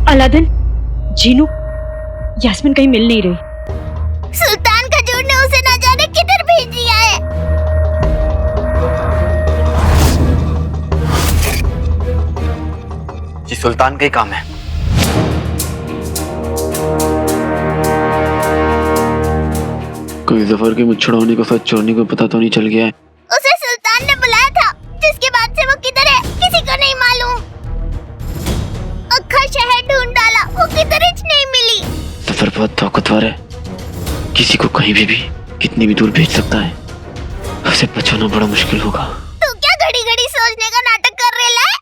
Aladdin, Jinu, Yasmin कहीं मिल नहीं रही। सुल्तान खजूर ने उसे न जाने किधर भेज दिया है। जी सुल्तान का ही काम है। कोई जफर के मुझ छुड़ाने को सच छोड़ने को पता तो नहीं चल गया है। उसे सुल्तान ने बुलाया था, जिसके बाद से वो किधर है किसी को नहीं मालूम। अक्खा शहर ढूंढ डाला, वो किधर ही नहीं मिली। जफर बहुत ताकतवर है, किसी को कहीं भी कितनी भी दूर भेज सकता है। उसे बचाना बड़ा मुश्किल होगा। तू क्या घड़ी घड़ी सोचने का नाटक कर रहे है?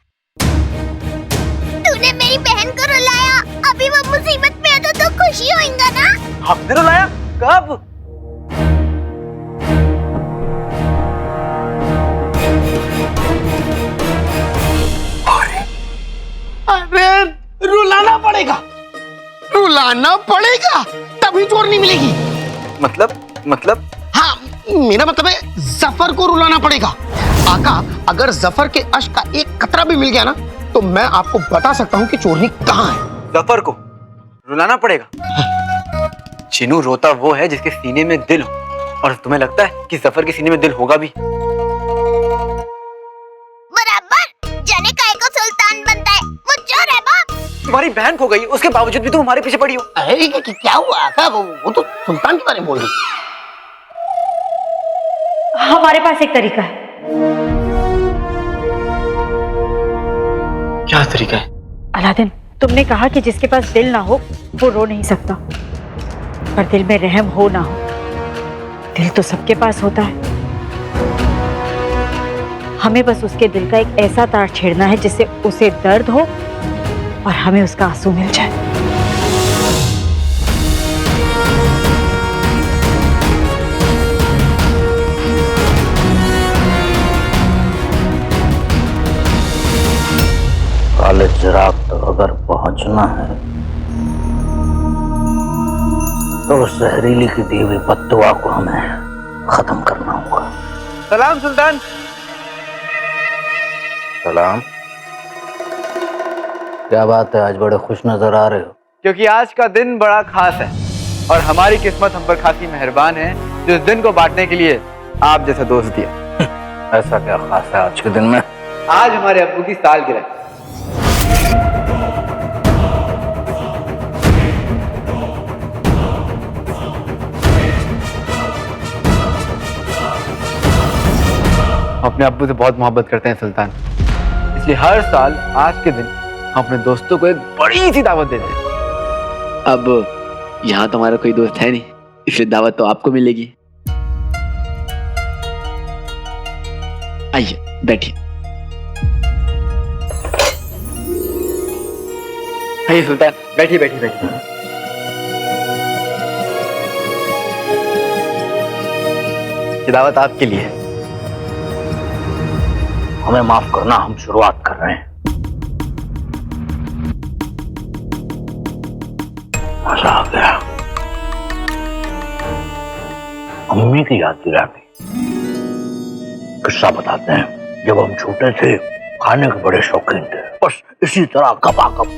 तूने मेरी बहन को रुलाया, अभी वो मुसीबत में है तो खुशी होएगा ना? हमने रुलाया? कब? अरे रुलाना पड़ेगा तभी चोर नहीं मिलेगी। मतलब हाँ, मेरा मतलब है जफर को रुलाना पड़ेगा। आका, अगर जफर के अश्क का एक कतरा भी मिल गया ना तो मैं आपको बता सकता हूँ कि चोरनी कहाँ है। जफर को रुलाना पड़ेगा? चिनू रोता वो है जिसके सीने में दिल हो, और तुम्हें लगता है कि जफर के सीने में दिल होगा भी? बराबर, जाने काहे को सुल्तान बनता है, वो चोर है बाप। तुम्हारी बहन खो गई, उसके बावजूद भी तुम हमारे पीछे पड़ी हो। अरे क्या हुआ आका? वो तो सुल्तान के बारे में बोल रही। हमारे पास एक तरीका है। क्या तरीका है? अलादीन, तुमने कहा कि जिसके पास दिल ना हो वो रो नहीं सकता, पर दिल में रहम हो ना हो। दिल तो सबके पास होता है, हमें बस उसके दिल का एक ऐसा तार छेड़ना है जिससे उसे दर्द हो और हमें उसका आंसू मिल जाए। काले चिराग तक अगर पहुंचना है तो उस जहरीली की दी हुई बद्दुआ को हमें खत्म करना होगा। सलाम सुल्तान। सलाम। क्या बात है, आज बड़े खुश नजर आ रहे हो? क्योंकि आज का दिन बड़ा खास है और हमारी किस्मत हम पर खासी मेहरबान है जो इस दिन को बांटने के लिए आप जैसा दोस्त दिया। ऐसा क्या खास है आज के दिन में? आज हमारे अब्बू की सालगिरह है। अपने अब्बू से बहुत मोहब्बत करते हैं सुल्तान, इसलिए हर साल आज के दिन हम अपने दोस्तों को एक बड़ी सी दावत देते हैं। अब यहाँ तो हमारा कोई दोस्त है नहीं, इसलिए दावत तो आपको मिलेगी। आइए बैठिए। आइए सुल्तान, बैठिए बैठिए बैठिए। ये दावत आपके लिए है। हमें माफ करना, हम शुरुआत कर रहे हैं। मजा आ गया। अम्मी की याद दिला दी। किस्सा बताते हैं, जब हम छोटे थे खाने के बड़े शौकीन थे, बस इसी तरह कपा कप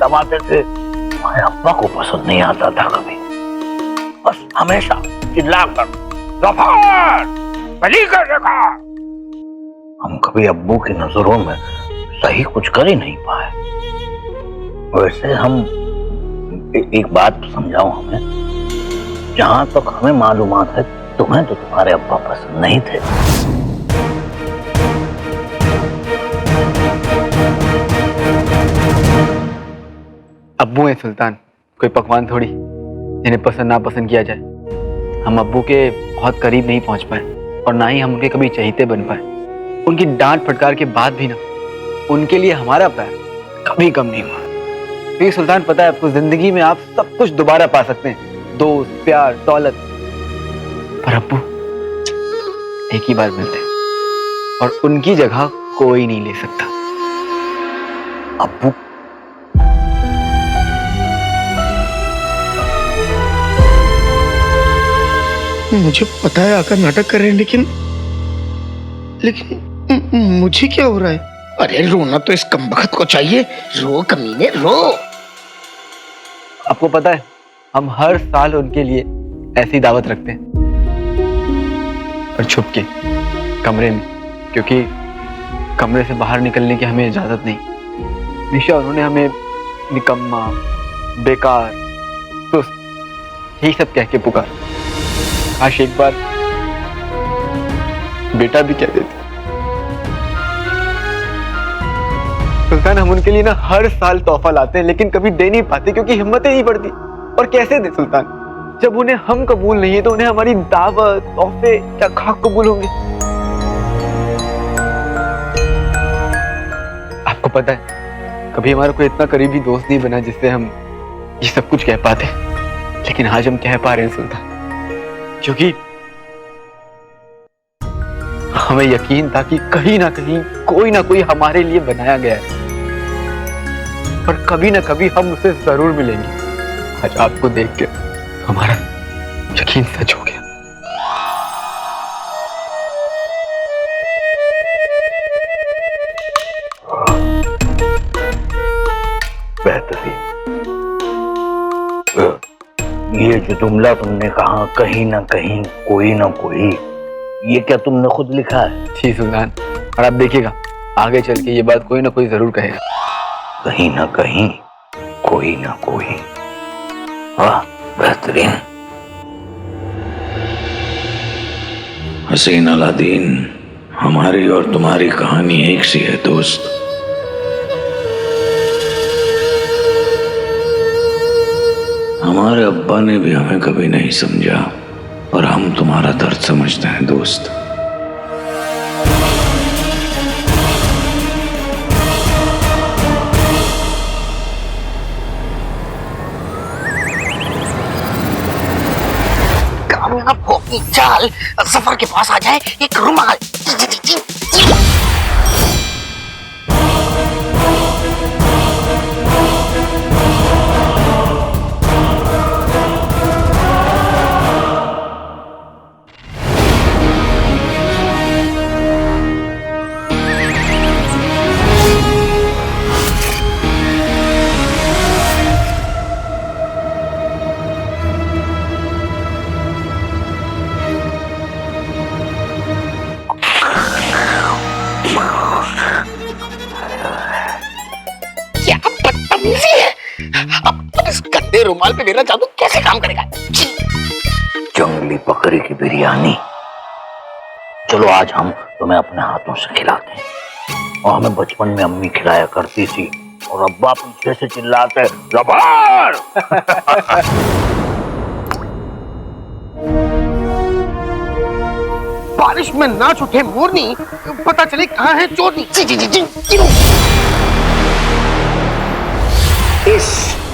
दबाते थे। हमारे अब्बा को पसंद नहीं आता था कभी, बस हमेशा चिल्लाकर गफार बली कर रखा। हम कभी अब्बू की नजरों में सही कुछ कर ही नहीं पाए। वैसे हम एक बात समझाओ हमें, जहां तक हमें मालूमात है तुम्हें तो तुम्हारे अब्बा पसंद नहीं थे। अब्बू है सुल्तान, कोई पकवान थोड़ी जिन्हें पसंद नापसंद किया जाए। हम अब्बू के बहुत करीब नहीं पहुंच पाए और ना ही हम उनके कभी चहीते बन पाए। उनकी डांट फटकार के बाद भी ना उनके लिए हमारा प्यार कभी कम नहीं हुआ। क्योंकि सुल्तान पता है आपको, जिंदगी में आप सब कुछ दोबारा पा सकते हैं, दोस्त, प्यार, दौलत, पर अब्बू एक ही बार मिलते हैं और उनकी जगह कोई नहीं ले सकता। अब्बू मुझे पता है आका नाटक कर रहे हैं, लेकिन मुझे क्या हो रहा है? अरे रोना तो इस कमबख्त को चाहिए। रो कमीने रो। आपको पता है हम हर साल उनके लिए ऐसी दावत रखते हैं, और छुप के कमरे में, क्योंकि कमरे से बाहर निकलने की हमें इजाजत नहीं। हमेशा उन्होंने हमें निकम्मा, बेकार, सुस्त यही सब कह के पुकार। काश एक बार बेटा भी कह देते। सुल्तान, हम उनके लिए ना हर साल तोहफा लाते हैं, लेकिन कभी दे नहीं पाते क्योंकि हिम्मत ही नहीं पड़ती। और कैसे दे सुल्तान, जब उन्हें हम कबूल नहीं है तो उन्हें हमारी दावत, तोहफे क्या खाक कबूल होंगे। आपको पता है कभी हमारा कोई इतना करीबी दोस्त नहीं बना जिससे हम ये सब कुछ कह पाते, लेकिन आज हम कह पा रहे हैं सुल्तान, क्योंकि हमें यकीन था कि कहीं ना कहीं कोई ना कोई हमारे लिए बनाया गया है, और कभी ना कभी हम उसे जरूर मिलेंगे। आज आपको देख के हमारा यकीन सच हो गया। बेहतरीन। ये जो जुमला तुमने कहा, कहीं ना कोई, ये क्या तुमने खुद लिखा है? जी सुल्तान, और आप देखिएगा आगे चल के ये बात कोई ना कोई जरूर कहेगा। कहीं ना कोई। वाह, बेहतरीन। हसीन अलादीन, हमारी और तुम्हारी कहानी एक सी है दोस्त। हमारे अब्बा ने भी हमें कभी नहीं समझा, और हम तुम्हारा दर्द समझते हैं दोस्त। कामयाब हो अपनी चाल, जफर के पास आ जाए एक रुमाल। अब इस गंदे रुमाल पे मेरा जादू कैसे काम करेगा? जंगली बकरी की बिरयानी। चलो आज हम तुम्हें अपने हाथों से खिलाते हैं। और हमें बचपन में अम्मी खिलाया करती थी, और अब्बा पीछे से चिल्लाते जबार। बारिश में नाच उठे मोरनी, पता चले कहाँ है चोरनी। इस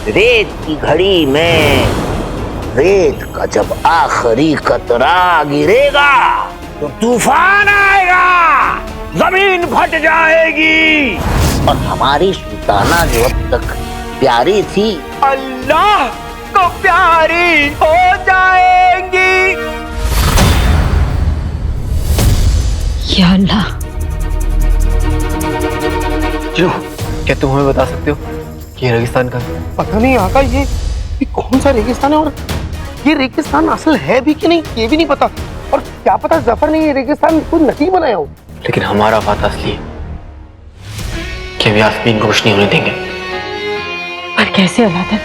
रेत की घड़ी में रेत का जब आखिरी कतरा गिरेगा तो तूफान आएगा, जमीन फट जाएगी, और हमारी सुल्ताना जो अब तक प्यारी थी अल्लाह को प्यारी हो जाएंगी। या अल्लाह, क्यों, क्या तुम हमें बता सकते हो कि ये रेगिस्तान का? पता नहीं आका, ये कौन सा रेगिस्तान है, और ये रेगिस्तान असल है भी कि नहीं ये भी नहीं पता। और क्या पता जफर ने ये रेगिस्तान कोई नकली बनाया हो। लेकिन हमारा वादा असली है कि हम यास्मीन को कुछ नहीं होने देंगे। पर कैसे अलादीन,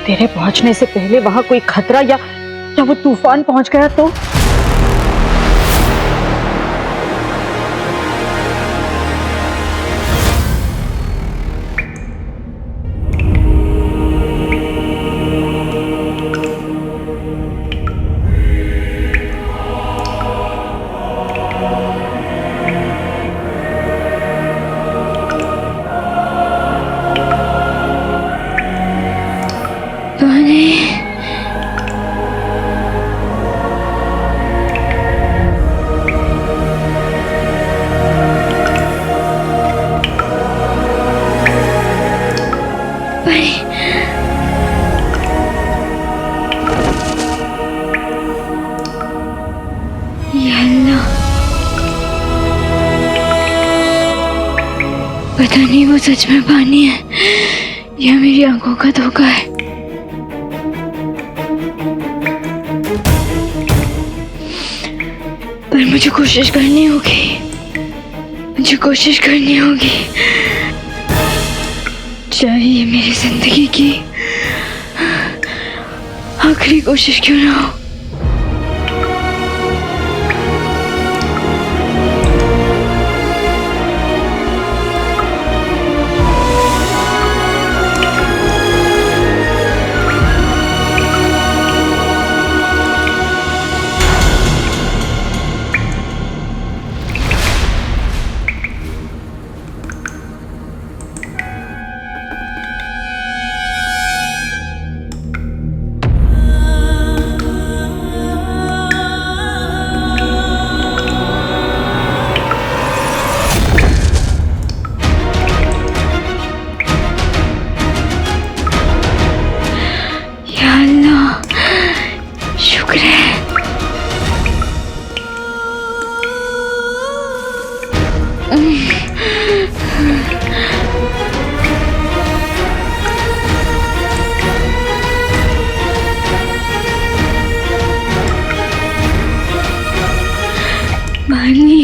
तेरे पहुंचने से पहले वहां कोई खतरा या वो तूफान पहुंच गया तो? पता नहीं वो सच में पानी है या मेरी आंखों का धोखा है। मुझे कोशिश करनी होगी, मुझे कोशिश करनी होगी, चाहे ये मेरी जिंदगी की आखिरी कोशिश क्यों ना हो। शुक्र है। मानी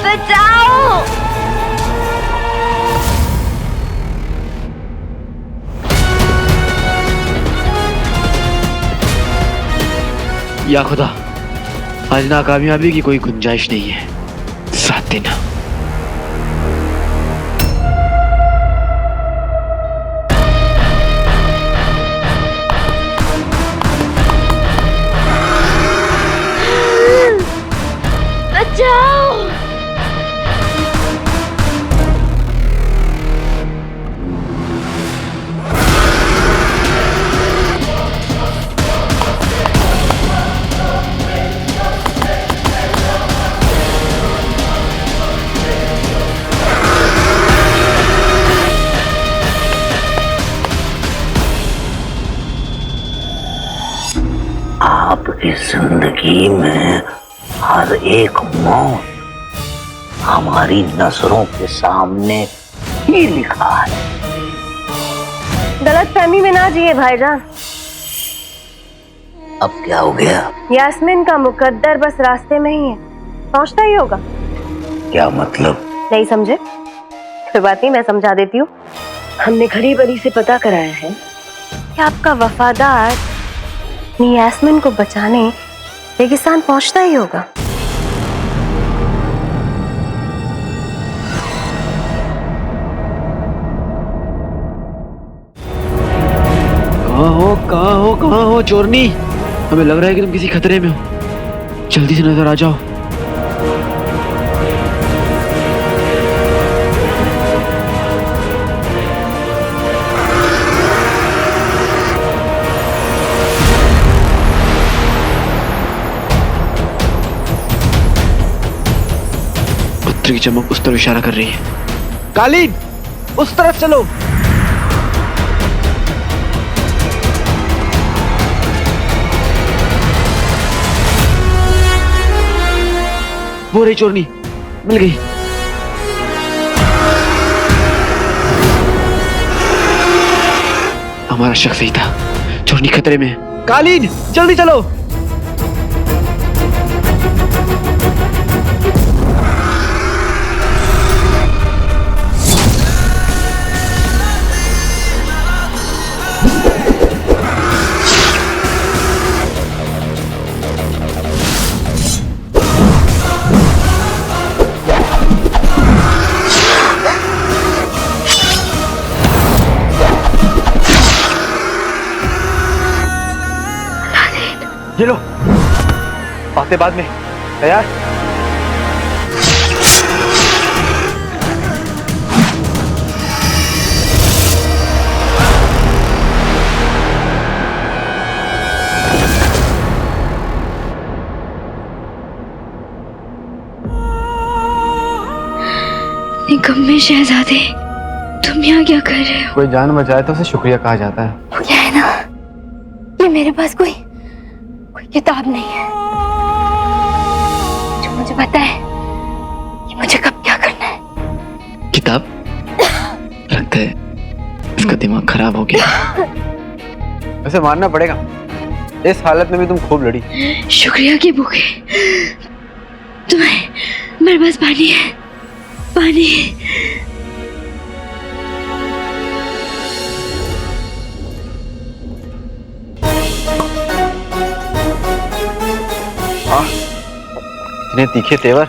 बचाओ। या खुदा, आज नाकामयाबी की कोई गुंजाइश नहीं है। साथ देना। बचाओ। आपकी जिंदगी में हर एक मौत हमारी नजरों के सामने ही लिखा है। गलतफहमी में ना जिए भाईजान। अब क्या हो गया? यास्मीन का मुकद्दर बस रास्ते में ही है, पहुंचता ही होगा। क्या मतलब? नहीं समझे? कोई बात नहीं, मैं समझा देती हूँ। हमने खरी बरी से पता कराया है कि आपका वफादार अपनी यास्मीन को बचाने रेगिस्तान पहुंचता ही होगा। कहाँ हो चोरनी? हमें लग रहा है कि तुम किसी खतरे में हो। जल्दी से नजर आ जाओ। पत्थर की चमक उस तरफ इशारा कर रही है। कालीन, उस तरफ चलो। वो रही चोरनी, मिल गई। हमारा शक सही था, चोरनी खतरे में है। कालीन, जल्दी चलो। ये लो, बातें बाद में। तैयार? निकम्मे शहजादे, तुम यहाँ क्या कर रहे हो? कोई जान बचाए तो उसे शुक्रिया कहा जाता है। वो क्या है ना, ये मेरे पास कोई किताब नहीं है जो मुझे पता है कि मुझे कब क्या करना है। किताब? लगता है इसका दिमाग खराब हो गया। वैसे मानना पड़ेगा, इस हालत में भी तुम खूब लड़ी। शुक्रिया की भूखे। तुम्हें मेरे पास पानी है, पानी। हाँ, इतने तीखे तेवर।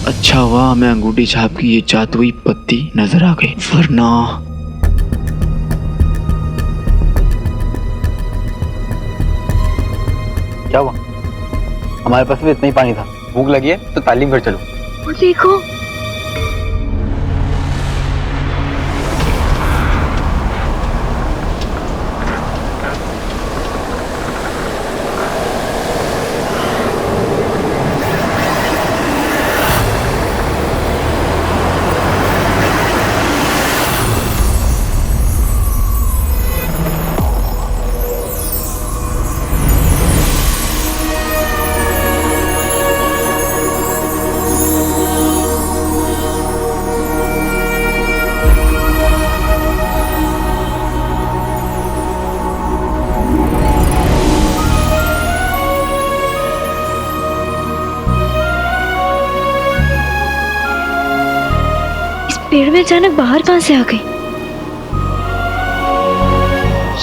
अच्छा हुआ हमें अंगूठी छाप की ये जादुई पत्ती नजर आ गई, वरना क्या हुआ? हमारे पास भी इतना ही पानी था। भूख लगी है तो तालीम घर चलो। वो देखो, पेड़ में अचानक बाहर कहां से आ गई?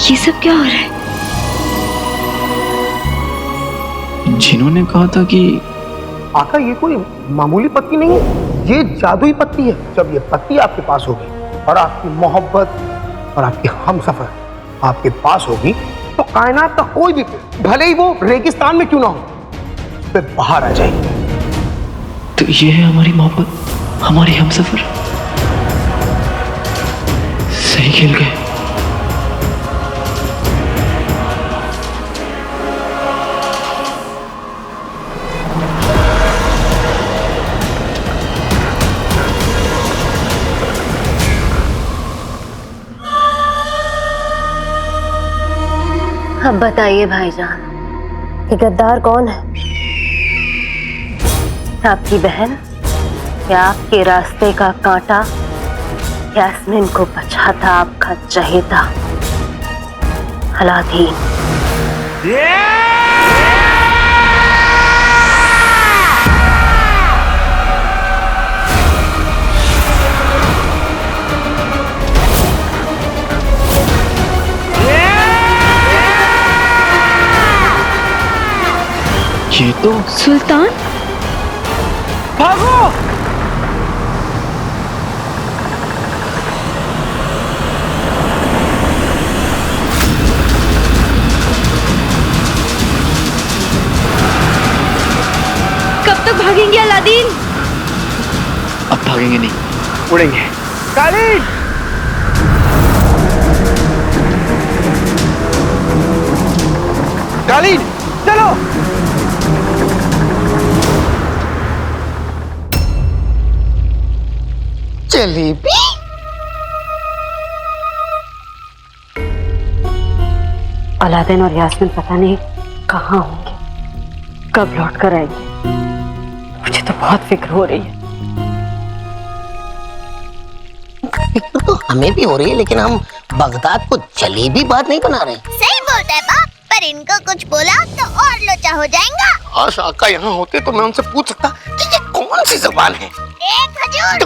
ये सब क्या हो रहा है? जिन्होंने कहा था कि आका ये कोई मामूली पत्ती नहीं है, ये जादुई पत्ती है। जब ये पत्ती आपके पास होगी और आपकी मोहब्बत और आपकी हमसफर आपके पास होगी तो कायनात का कोई भी पेड़, भले ही वो रेगिस्तान में क्यों ना हो, उस पे बाहर आ जाएगी। तो ये है हमारी मोहब्बत, हमारी हमसफर। सही खेल गए। अब बताइए भाईजान, ये गद्दार कौन है? आपकी बहन या आपके रास्ते का कांटा? यास्मीन को बचाता आपका चहेता अलादीन। ये तो सुल्तान, भागो! कब तक भागेंगे अलादीन? अब भागेंगे नहीं, उड़ेंगे। कालीन! कालीन, चलो! जलेबी? अलादीन और यास्मीन पता नहीं कहाँ होंगे, कब लौट कर आएंगे। मुझे तो बहुत फिक्र हो रही है। फिक्र तो हमें भी हो रही है, लेकिन हम बगदाद को जलेबी बात नहीं बना रहे। सही बोलता है बाप, पर इनको कुछ बोला तो और लोचा हो जाएगा। काश आका यहाँ होते तो मैं उनसे पूछ सकता कि ये कौन सी जबान है। एक खजूर।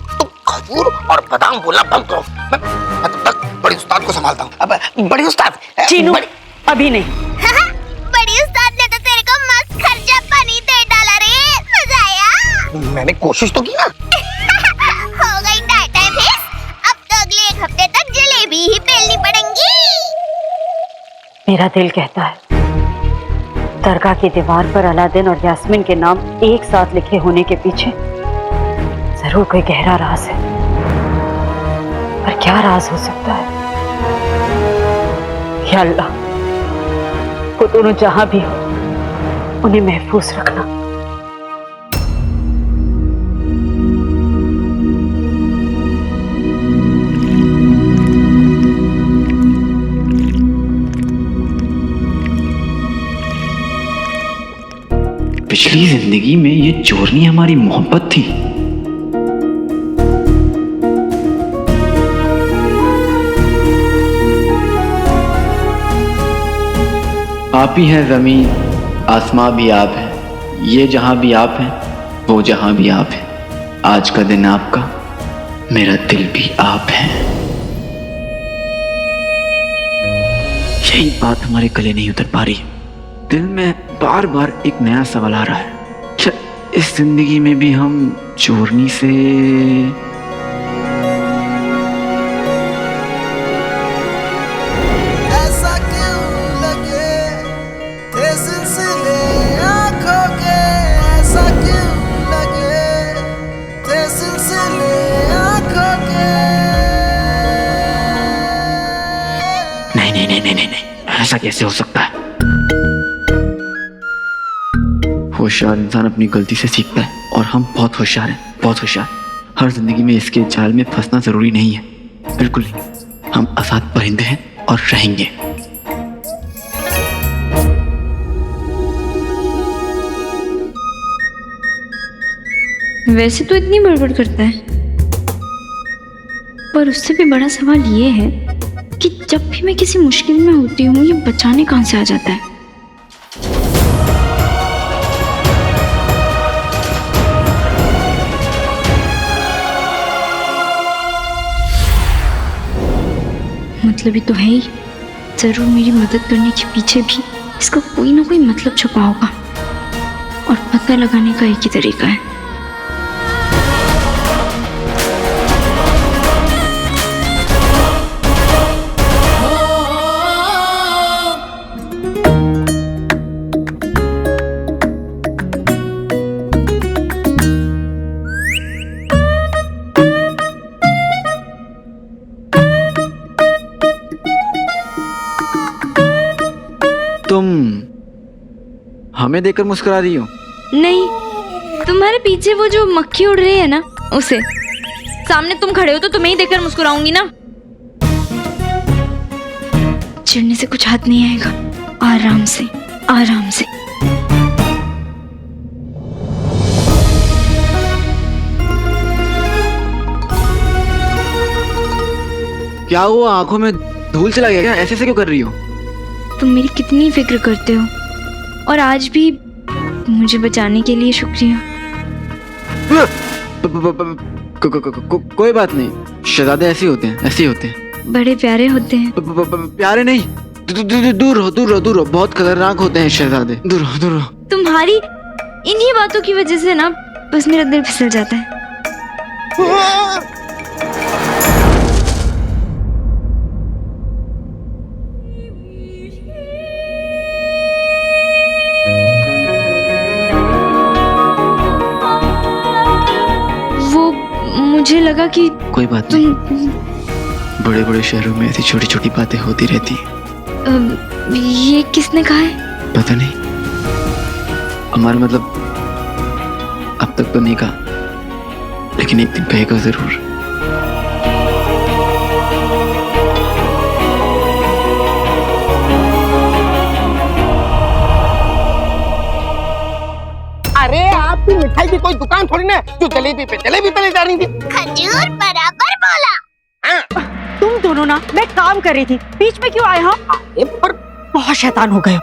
तुम खजूर और बादाम बोलना बंद करो। मैं तब तक बड़े उस्ताद को संभालता हूँ। अब बड़े उस्ताद चीनू, बड़े- अभी नहीं। बड़ी उस्ताद ने तो तेरे को मस्त खर्चा पानी दे डाला रे, मजा आया। मैंने कोशिश तो की ना। हो गई टाटा फेस, अब तो अगले 1 हफ्ते तक जलेबी ही बेलनी पड़ेंगी। मेरा दिल कहता है दरगाह की दीवार पर अलादीन और यास्मीन के नाम एक साथ लिखे होने के पीछे जरूर कोई गहरा राज है। पर क्या राज हो सकता है? या अल्लाह, वो दोनों जहां भी हो उन्हें महफूज रखना। पिछली जिंदगी में ये चोरनी हमारी मोहब्बत थी। आप ही हैं जमीन, आसमां भी आप है, ये जहां भी आप हैं, वो जहां भी आप हैं। आज का दिन आपका, मेरा दिल भी आप है। यही बात हमारे गले नहीं उतर पा रही। दिल में बार बार एक नया सवाल आ रहा है, क्या इस जिंदगी में भी हम चोरनी से ऐसा क्यों लगे थे सिलसिले आँखों के, ऐसा क्यों लगे थे सिलसिले आँखों के। नहीं नहीं नहीं नहीं नहीं नहीं, ऐसा कैसे हो सकता है? होशियार इंसान अपनी गलती से सीखता है और हम बहुत होशियार हैं, बहुत होशियार। हर जिंदगी में इसके जाल में फंसना जरूरी नहीं है, बिल्कुल नहीं। हम आजाद परिंदे हैं और रहेंगे। वैसे तो इतनी बड़बड़ करता है, पर उससे भी बड़ा सवाल ये है कि जब भी मैं किसी मुश्किल में होती हूँ, ये बचाने कहाँ से आ जाता है। मतलब ही तो है ही, जरूर मेरी मदद करने के पीछे भी इसका कोई ना कोई मतलब छुपा होगा, और पता लगाने का एक ही तरीका है। तुम हमें देखकर मुस्कुरा रही हो? नहीं, तुम्हारे पीछे वो जो मक्खी उड़ रही है ना, उसे। सामने तुम खड़े हो तो तुम्हें ही देखकर मुस्कुराऊंगी ना। चिढ़ने से कुछ हाथ नहीं आएगा, आराम से आराम से। क्या हुआ, आंखों में धूल चला गया क्या? ऐसे क्यों कर रही हो? तुम मेरी कितनी फिक्र करते हो, और आज भी मुझे बचाने के लिए शुक्रिया। कोई बात नहीं, शहजादे ऐसे होते हैं, ऐसे होते हैं। बड़े प्यारे होते हैं। प्यारे नहीं, दूर हो, दूर हो, दूर हो। बहुत खतरनाक होते हैं शहजादे, दूर हो, दूर हो। तुम्हारी इन्हीं बातों की वजह से ना बस मेरा दिल फिसल जाता है। वो मुझे लगा कि कोई बात नहीं, बड़े बड़े शहरों में ऐसी छोटी छोटी बातें होती रहती हैं। ये किसने कहा है? पता नहीं, हमारा मतलब अब तक तो नहीं कहा, लेकिन एक दिन कहेगा जरूर। अरे आपकी मिठाई की कोई दुकान थोड़ी ना जो जलेबी पे जा रही थी। खजूर बराबर बोला। तुम दोनों ना, मैं काम कर रही थी, बीच में क्यों आए? हाँ, पर बहुत शैतान हो गए।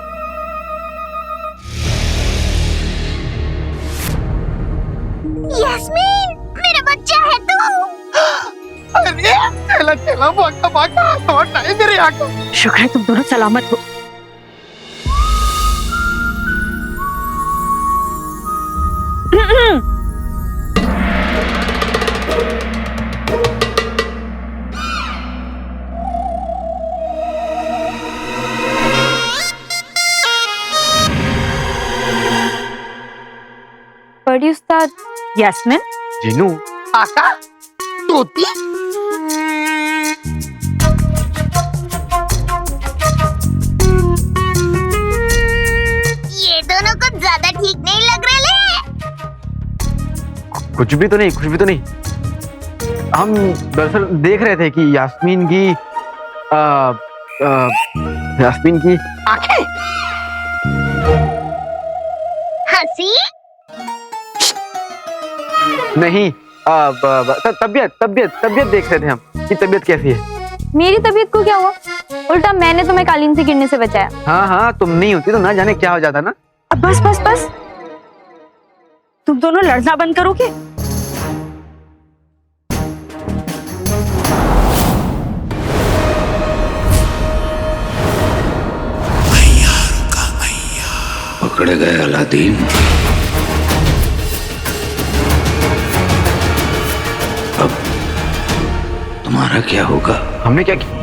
यास्मीन, मेरा बच्चा है तू। अरे चला चला भागा भागा, और नहीं मेरे आगे। शुक्र है तुम दोनों सलामत हो। बड़ी उस्ताद, यास्मीन, जीनू, आका, तोती, ये दोनों कुछ ज्यादा ठीक नहीं लग रहे ले। कुछ भी तो नहीं, कुछ भी तो नहीं। हम दरअसल देख रहे थे कि यास्मीन की आंखें, हंसी, नहीं, तबीयत देख रहे थे हम कि तबीयत कैसी है। मेरी तबीयत को क्या हुआ? उल्टा मैंने तुम्हें कालीन से गिरने से बचाया। हाँ हाँ, तुम नहीं होती तो ना जाने क्या हो जाता ना। अब बस बस बस, तुम दोनों लड़ना बंद करोगे? पकड़े गए अलादीन। अब तुम्हारा क्या होगा? हमने क्या किया?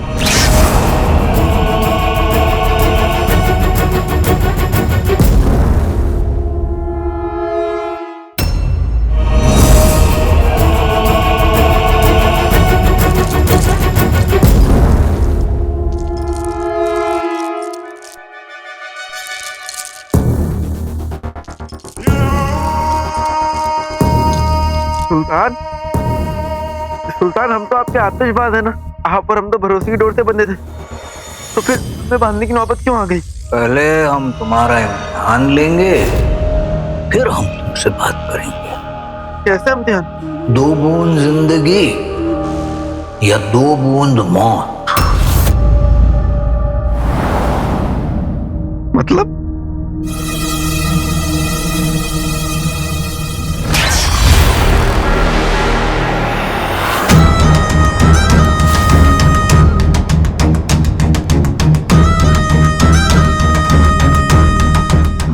सुल्तान, सुल्तान, हम तो आपके आतिशबाज है ना। आप और हम तो भरोसे की डोर से बंधे थे, तो फिर तुम्हें बांधने की नौबत क्यों आ गई? पहले हम तुम्हारा इम्तिहान लेंगे, फिर हम तुमसे बात करेंगे। कैसा इम्तिहान? 2 बूंद जिंदगी या 2 बूंद मौत। मतलब?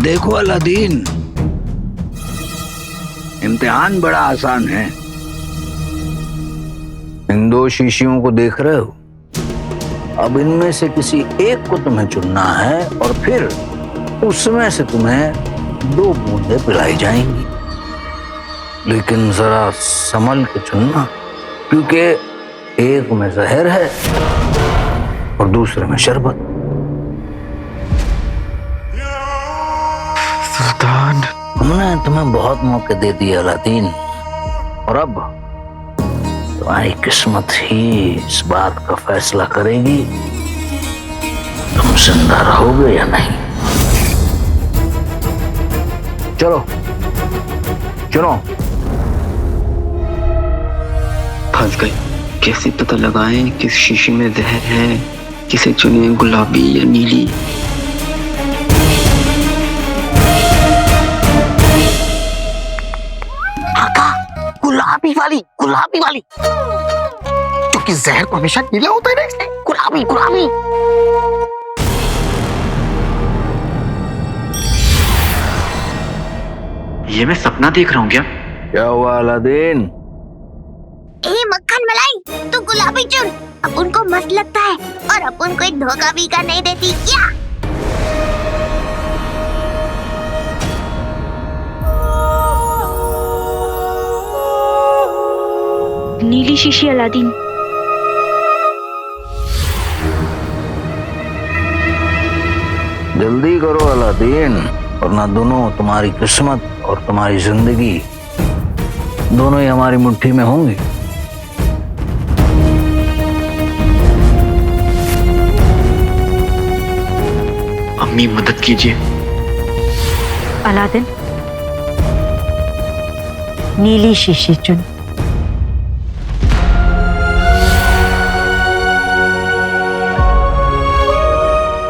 देखो अलादीन, इम्तिहान बड़ा आसान है। इन 2 शीशियों को देख रहे हो? अब इनमें से किसी एक को तुम्हें चुनना है और फिर उसमें से तुम्हें 2 बूंदें पिलाई जाएंगी। लेकिन जरा संभल के चुनना, क्योंकि एक में जहर है और दूसरे में शरबत। सुल्तान, हमने तुम्हें बहुत मौके दे दिए अलादीन, और अब तुम्हारी किस्मत ही इस बात का फैसला करेगी तुम जिंदा रहोगे या नहीं। चलो चलो। फंस गए। कैसे पता लगाएं किस शीशे में जहर है? किसे चुने, गुलाबी या नीली? गुलाबी वाली, क्योंकि जहर को हमेशा नीला होता है ना, इसलिए गुलाबी गुलाबी। ये मैं सपना देख रहा हूँ क्या? क्या हुआ अलादीन? ए मक्खन मलाई, तू गुलाबी चुन। अब उनको मस्त लगता है और अब उनको एक धोखा भी कर नहीं देती क्या? नीली शीशी अलादीन। जल्दी करो अलादीन, वरना दोनों, तुम्हारी किस्मत और तुम्हारी जिंदगी, दोनों ही हमारी मुट्ठी में होंगी। अम्मी मदद कीजिए। अलादीन, नीली शीशी चुन।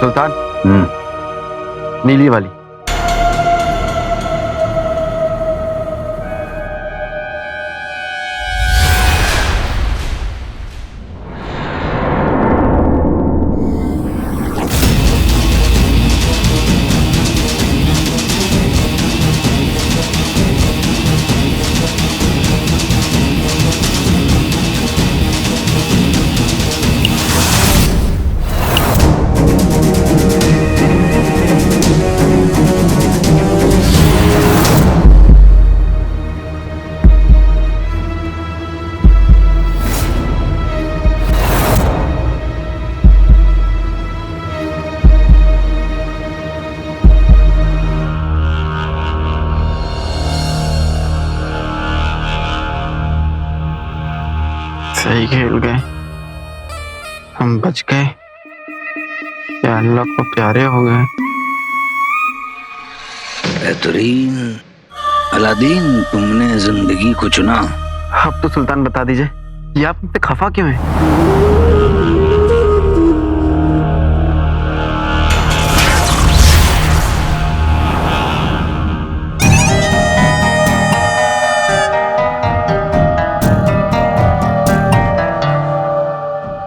सुल्तान, नीली वाली। सही खेल गए, हम बच गए, या अल्लाह को प्यारे हो गए। बेहतरीन अलादीन, तुमने जिंदगी को चुना। अब तो सुल्तान बता दीजिए, ये आप मुझसे खफा क्यों हैं?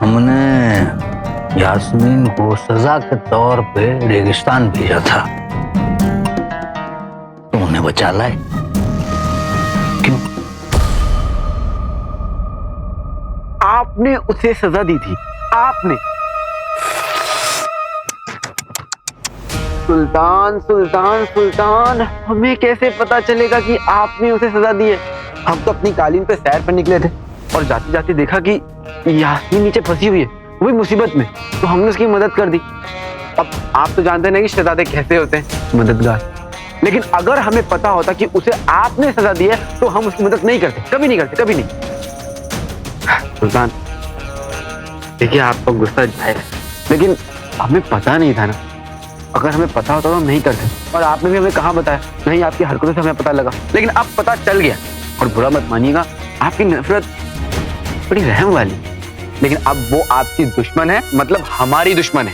हमने यास्मीन को सजा के तौर पे रेगिस्तान भेजा था, तो उन्हें बचा लाए। क्यों? आपने उसे सजा दी थी, आपने। सुल्तान सुल्तान सुल्तान, हमें कैसे पता चलेगा कि आपने उसे सजा दी है? हम तो अपनी कालीन पे सैर पर निकले थे और जाते जाते देखा कि यास्मीन नीचे फंसी हुई है, वो भी मुसीबत में, तो हमने उसकी मदद कर दी। अब आप तो जानते नहीं कि शहजादे कैसे होते हैं, मददगार। लेकिन अगर हमें पता होता कि उसे आपने सजा दी है तो हम उसकी मदद नहीं करते, कभी नहीं करते, कभी नहीं। सुल्तान देखिए, आपका गुस्सा जाहिर है, लेकिन हमें पता नहीं था ना। अगर हमें पता होता तो हम नहीं करते, और आपने भी हमें कहाँ बताया? नहीं, आपकी हरकतों से हमें पता लगा, लेकिन अब पता चल गया। और बुरा मत मानिएगा, आपकी नफरत बड़ी रहम वाली, लेकिन अब वो आपकी दुश्मन है, मतलब हमारी दुश्मन है।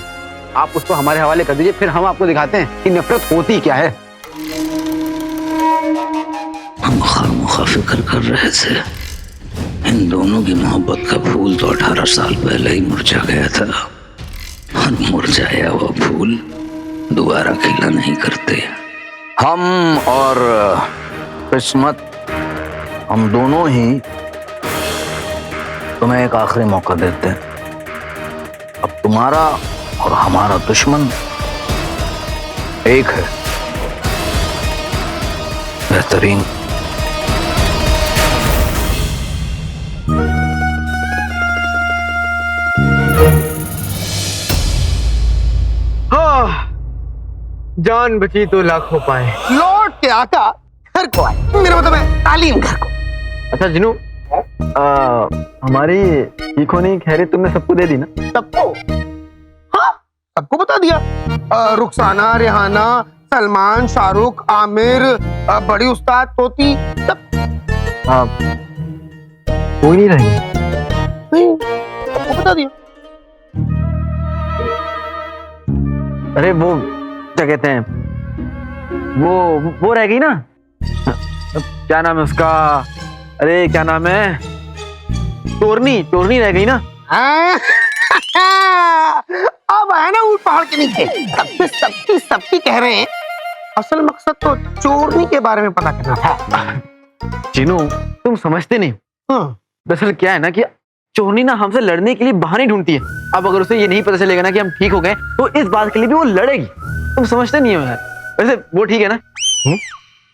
आप उसको हमारे हवाले कर दीजिए, फिर हम आपको दिखाते हैं कि नफरत होती क्या है। हम खामोखा फिक्र कर रहे थे, इन दोनों की मोहब्बत का फूल तो 18 साल पहले ही मुरझा गया था, और मुरझाया हुआ फूल दोबारा खिला नहीं करते। हम और किस्मत, हम दोनों ही तुम्हें एक आखिरी मौका देते हैं। अब तुम्हारा और हमारा दुश्मन एक है। बेहतरीन। हाँ, जान बची तो लाखों पाए। लौट के आका घर को आए, मेरा मतलब है तालीम घर को। अच्छा जिनू, हमारी ठीक होने की खैरियत तुमने सबको दे दी ना? सबको? हाँ, सबको बता दिया। रुखसाना, रेहाना, सलमान, शाहरुख, आमिर, बड़ी उस्ताद, तोती, सब। कोई नहीं रहेगी? नहीं, सबको बता दिया। अरे वो क्या कहते हैं, वो रह गई ना, क्या नाम है उसका? अरे क्या नाम है? चोरनी रह गई ना। अब है ना ऊंट पहाड़ के नीचे, सबकी कह रहे हैं। असल मकसद तो चोरनी के बारे में पता करना था। जिनू, तुम समझते नहीं। दरअसल क्या है ना कि चोरनी ना हमसे लड़ने के लिए बहाने ढूंढती है। अब अगर उसे ये नहीं पता चलेगा ना कि हम ठीक हो गए, तो इस बात के लिए भी वो लड़ेगी। तुम समझते नहीं हो यार। वैसे वो ठीक है ना?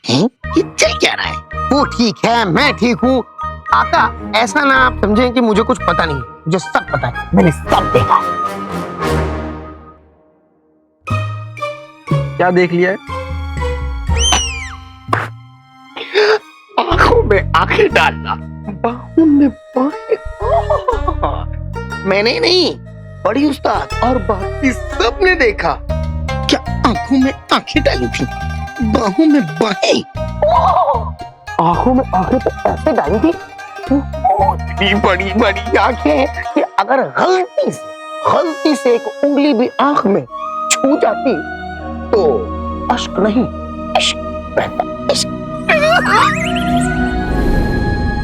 ये चल क्या रहा है? वो ठीक है, मैं ठीक हूँ। आका, ऐसा ना आप समझें कि मुझे कुछ पता नहीं, मुझे सब पता है, मैंने सब देखा है। क्या देख लिया है? आंखों में आंखें डालना, बाहों में बाहें। मैंने नहीं, बड़ी उस्ताद और बाकी सब ने देखा। क्या आंखों में आंखें डाली थी, बाहों में बाहें, आंखों में आंखें तो ऐसे डाली थी, इतनी बड़ी बड़ी आंखें कि अगर गलती से एक उंगली भी आंख में छू जाती तो अश्क नहीं, इश्क बहता, इश्क।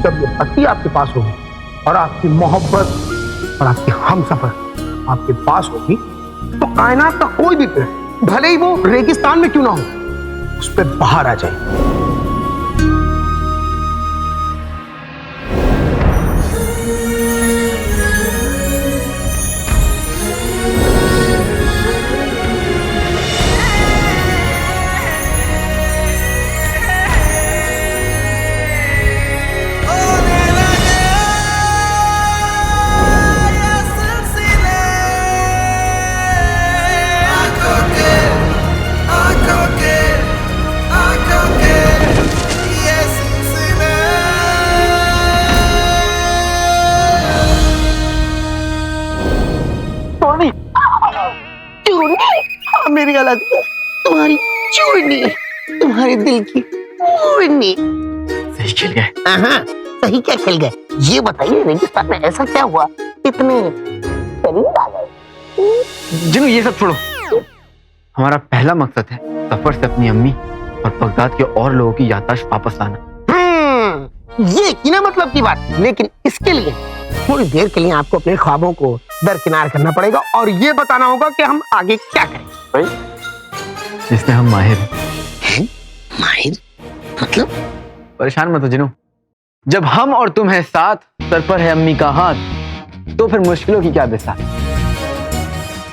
जब ये पति आपके पास होगी और आपकी मोहब्बत और आपकी हमसफर आपके पास होगी, तो कायनात का कोई भी पेड़, भले ही वो रेगिस्तान में क्यों ना हो, उस पर बाहर आ जाए। आंखों के तुम्हारे दिल की पूरी। सही खेल गए। हाँ, सही क्या खेल गए? ये बताइए रेगिस्तान में ऐसा क्या हुआ इतने करीब आ गए? जिनू ये सब छोड़ो, हमारा पहला मकसद है सफर से अपनी अम्मी और बगदाद के और लोगों की याददाश्त वापस लाना। ये की ना मतलब की बात, लेकिन इसके लिए थोड़ी देर के लिए आपको अपने ख्वाबों को दरकिनार करना पड़ेगा और ये बताना होगा कि हम आगे क्या करें। इसमें हम माहिर हैं। माहिर मतलब? परेशान मत हो जिनू, जब हम और तुम है साथ, सर पर है अम्मी का हाथ, तो फिर मुश्किलों की क्या बिसात।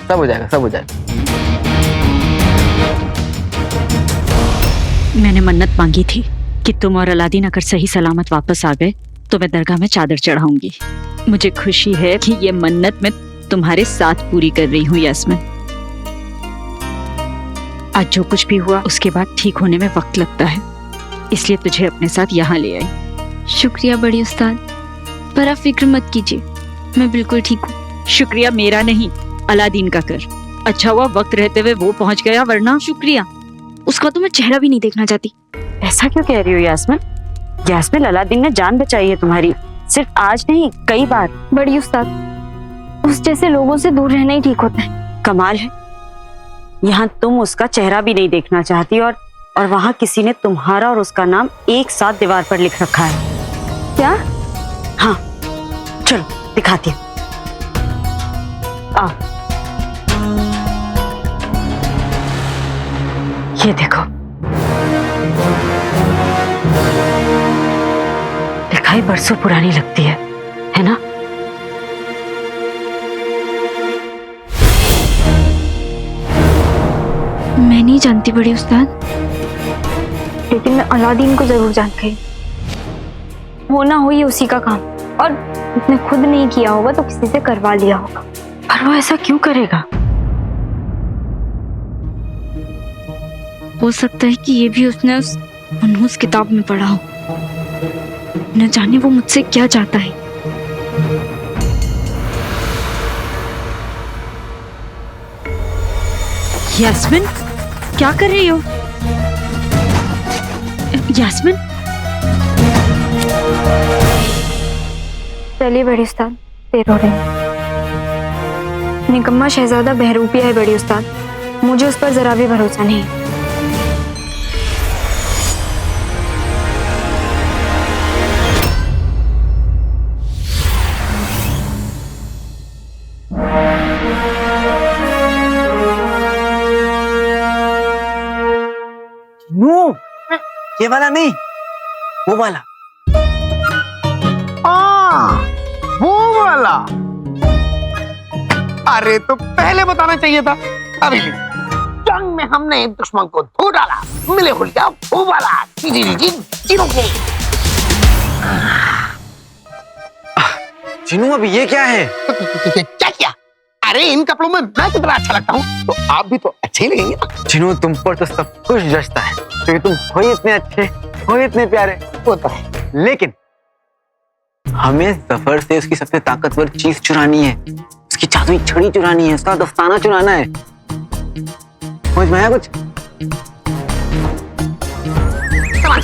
सब हो जाएगा, सब हो जाएगा। मैंने मन्नत मांगी थी कि तुम और अलादीन अगर सही सलामत वापस आ गए तो मैं दरगाह में चादर चढ़ाऊंगी। मुझे खुशी है कि ये मन्नत मैं तुम्हारे साथ पूरी कर रही हूँ यास्मिन। आज जो कुछ भी हुआ उसके बाद ठीक होने में वक्त लगता है, इसलिए तुझे अपने साथ यहाँ ले आई। शुक्रिया बड़ी उस्ताद, पर आप फिक्र मत कीजिए, मैं बिल्कुल ठीक हूँ। शुक्रिया मेरा नहीं, अलादीन का कर। अच्छा हुआ वक्त रहते हुए वो पहुंच गया, वरना। शुक्रिया, उसका तो मैं चेहरा भी नहीं देखना चाहती। ऐसा क्यों कह रही हो यास्मिन? यास्मिन, अलादीन ने जान बचाई है तुम्हारी, सिर्फ आज नहीं कई बार। बड़ी उस्ताद, उस जैसे लोगों से दूर रहना ही ठीक होता है। कमाल है, यहाँ तुम उसका चेहरा भी नहीं देखना चाहती और वहाँ किसी ने तुम्हारा और उसका नाम एक साथ दीवार पर लिख रखा है। क्या? हाँ, चलो दिखाती हूँ। आओ, ये देखो, लिखाई बरसों पुरानी लगती है ना? मैं नहीं जानती बड़ी उस्ताद, लेकिन मैं अलादीन को जरूर जान गई। होना हो ये उसी का काम, और उसने खुद नहीं किया होगा तो किसी से करवा लिया होगा। पर वो ऐसा क्यों करेगा? हो सकता है कि ये भी उसने उस मनहूस किताब में पढ़ा हो। न जाने वो मुझसे क्या चाहता है। यास्मिन, क्या कर रही हो? यास्मिन, चलिए बड़ी उस्ताद, देर हो रही। निकम्मा शहजादा बहरूपिया है बड़ी उस्ताद, मुझे उस पर जरा भी भरोसा नहीं है। नो, ये वाला नहीं, वो वाला। वो वाला। अरे तो पहले बताना चाहिए था। अभी जंग में हमने एक दुश्मन को धो डाला, मिले हुलिया वो वाला। जिनू, अभी ये क्या है? क्या किया? अरे इन कपड़ों में मैं कितना अच्छा लगता हूँ, तो आप भी तो अच्छे ही लगेंगे ना। जिनू, तुम पर तो सब कुछ जचता है, क्योंकि तुम हो ही इतने अच्छे, हो ही इतने प्यारे। वो तो है, लेकिन हमें जफर से उसकी सबसे ताकतवर चीज चुरानी है, उसकी जादुई छड़ी चुरानी है, उसका दस्ताना चुराना है। समझ में आया कुछ? समझ।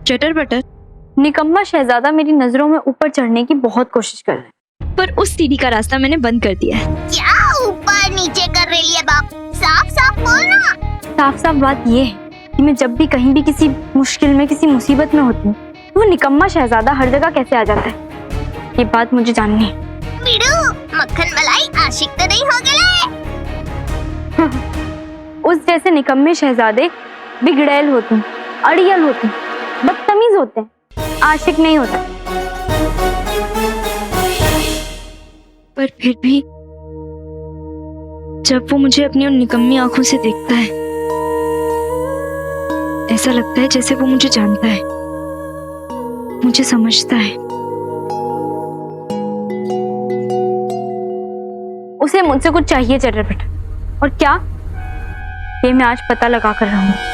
चटर बटर, निकम्मा शहजादा मेरी नजरों में ऊपर चढ़ने की बहुत कोशिश कर रहे हैं, पर उस सीढ़ी का रास्ता मैंने बंद कर दिया है। क्या ऊपर नीचे कर रही है बाप? साफ साफ बोलना। साफ साफ बात ये है कि मैं जब भी कहीं भी किसी मुश्किल में, किसी मुसीबत में होती हूँ, वो निकम्मा शहजादा हर जगह कैसे आ जाता है, ये बात मुझे जाननी है। बिड़ू, मक्खन मलाई आशिक तो नहीं हो गए? उस जैसे निकम्मे शहजादे बिगड़ैल होते हैं, अड़ियल होते हैं, बदतमीज होते हैं, आशिक नहीं होता। पर फिर भी जब वो मुझे अपनी उन निकम्मी आंखों से देखता है, ऐसा लगता है जैसे वो मुझे जानता है, मुझे समझता है। उसे मुझसे कुछ चाहिए चटरपट, और क्या, ये मैं आज पता लगा कर रहा हूँ।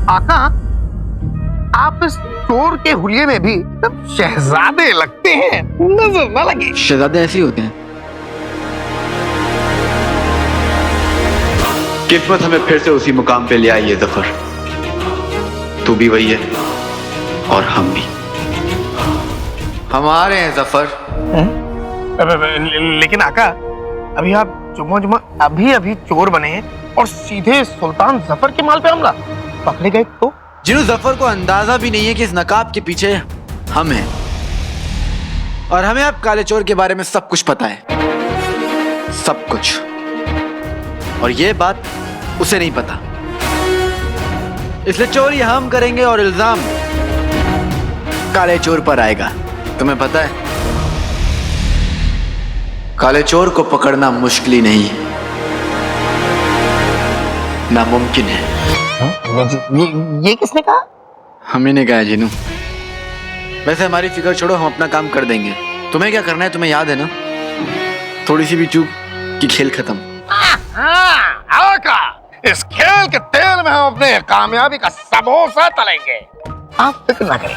आका, आप इस चोर के हुलिये में भी तब शहजादे लगते हैं, नजर न लगे। शहजादे ऐसे ही होते हैं। किस्मत हमें फिर से उसी मुकाम पे ले आई है जफर। तू भी वही है और हम भी। हमारे हैं जफर। लेकिन आका, अभी आप जुम्मा अभी चोर बने हैं और सीधे सुल्तान जफर के माल पे हमला, पकड़े गए तो? जिन्हों जफर को अंदाजा भी नहीं है कि इस नकाब के पीछे हम हैं, और हमें अब काले चोर के बारे में सब कुछ पता है, सब कुछ। और ये बात उसे नहीं पता, इसलिए चोरी हम करेंगे और इल्जाम काले चोर पर आएगा। तुम्हें पता है, काले चोर को पकड़ना मुश्किल ही नहीं है, नामुमकिन है। ये किसने कहा? हम ही ने कहा जीनू। वैसे हमारी फिक्र छोड़ो, हम अपना काम कर देंगे। तुम्हें क्या करना है, तुम्हें याद है ना? थोड़ी सी भी चूक कि खेल खत्म। आका, इस खेल के तेल में हम अपने कामयाबी का समोसा तलेंगे, आप फिक्र ना करें।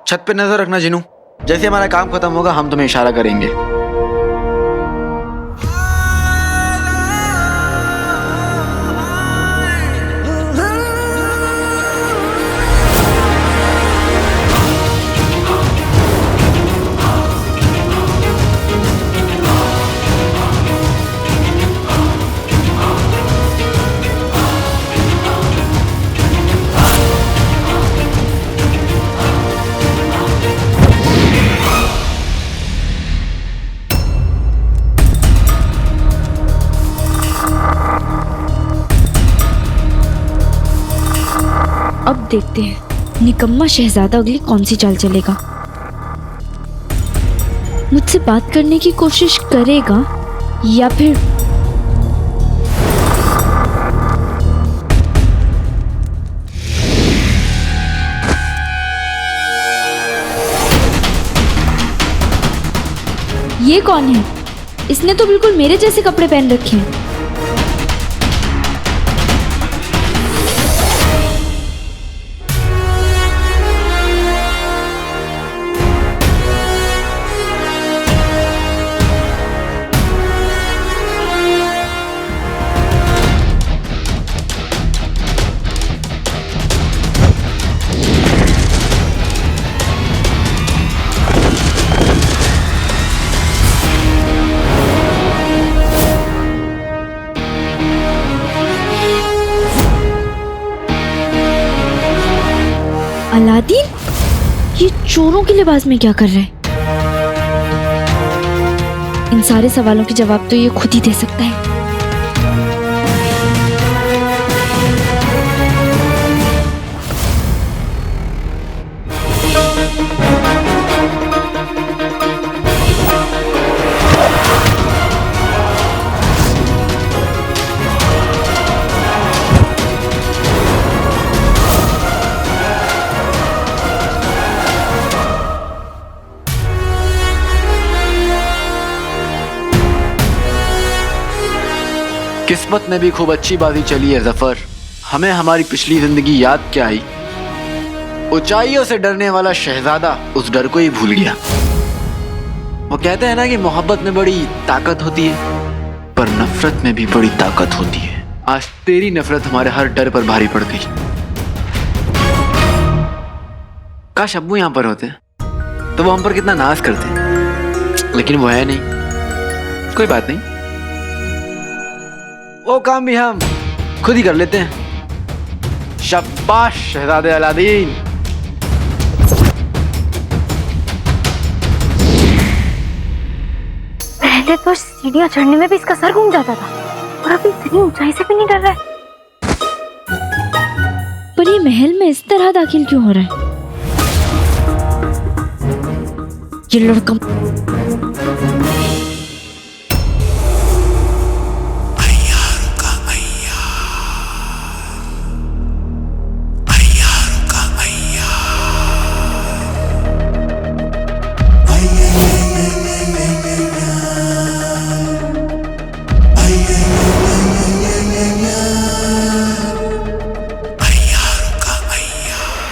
छत पे नजर रखना जीनू, जैसे हमारा काम खत्म होगा हम तुम्हें इशारा करेंगे। अब देखते हैं निकम्मा शहजादा अगली कौन सी चाल चलेगा। मुझसे बात करने की कोशिश करेगा या फिर ये कौन है? इसने तो बिल्कुल मेरे जैसे कपड़े पहन रखे हैं। अलादीन, ये चोरों के लिबास में क्या कर रहे हैं? इन सारे सवालों के जवाब तो ये खुद ही दे सकता है। किस्मत में भी खूब अच्छी बाजी चली है जफर। हमें हमारी पिछली जिंदगी याद क्या आई। ऊंचाइयों से डरने वाला शहजादा उस डर को ही भूल गया। वो कहते हैं ना कि मोहब्बत में बड़ी ताकत होती है, पर नफरत में भी बड़ी ताकत होती है। आज तेरी नफरत हमारे हर डर पर भारी पड़ गई। काश अब्बू यहां पर होते तो वो हम पर कितना नाज करते, लेकिन वो है नहीं। कोई बात नहीं, वो काम भी हम खुद ही कर लेते हैं। शाबाश शहजादे अलादीन। पहले तो सीढ़ियां चढ़ने में भी इसका सर घूम जाता था, और अभी इतनी ऊंचाई से भी नहीं डर रहा है। पर ये महल में इस तरह दाखिल क्यों हो रहा है? ये लड़का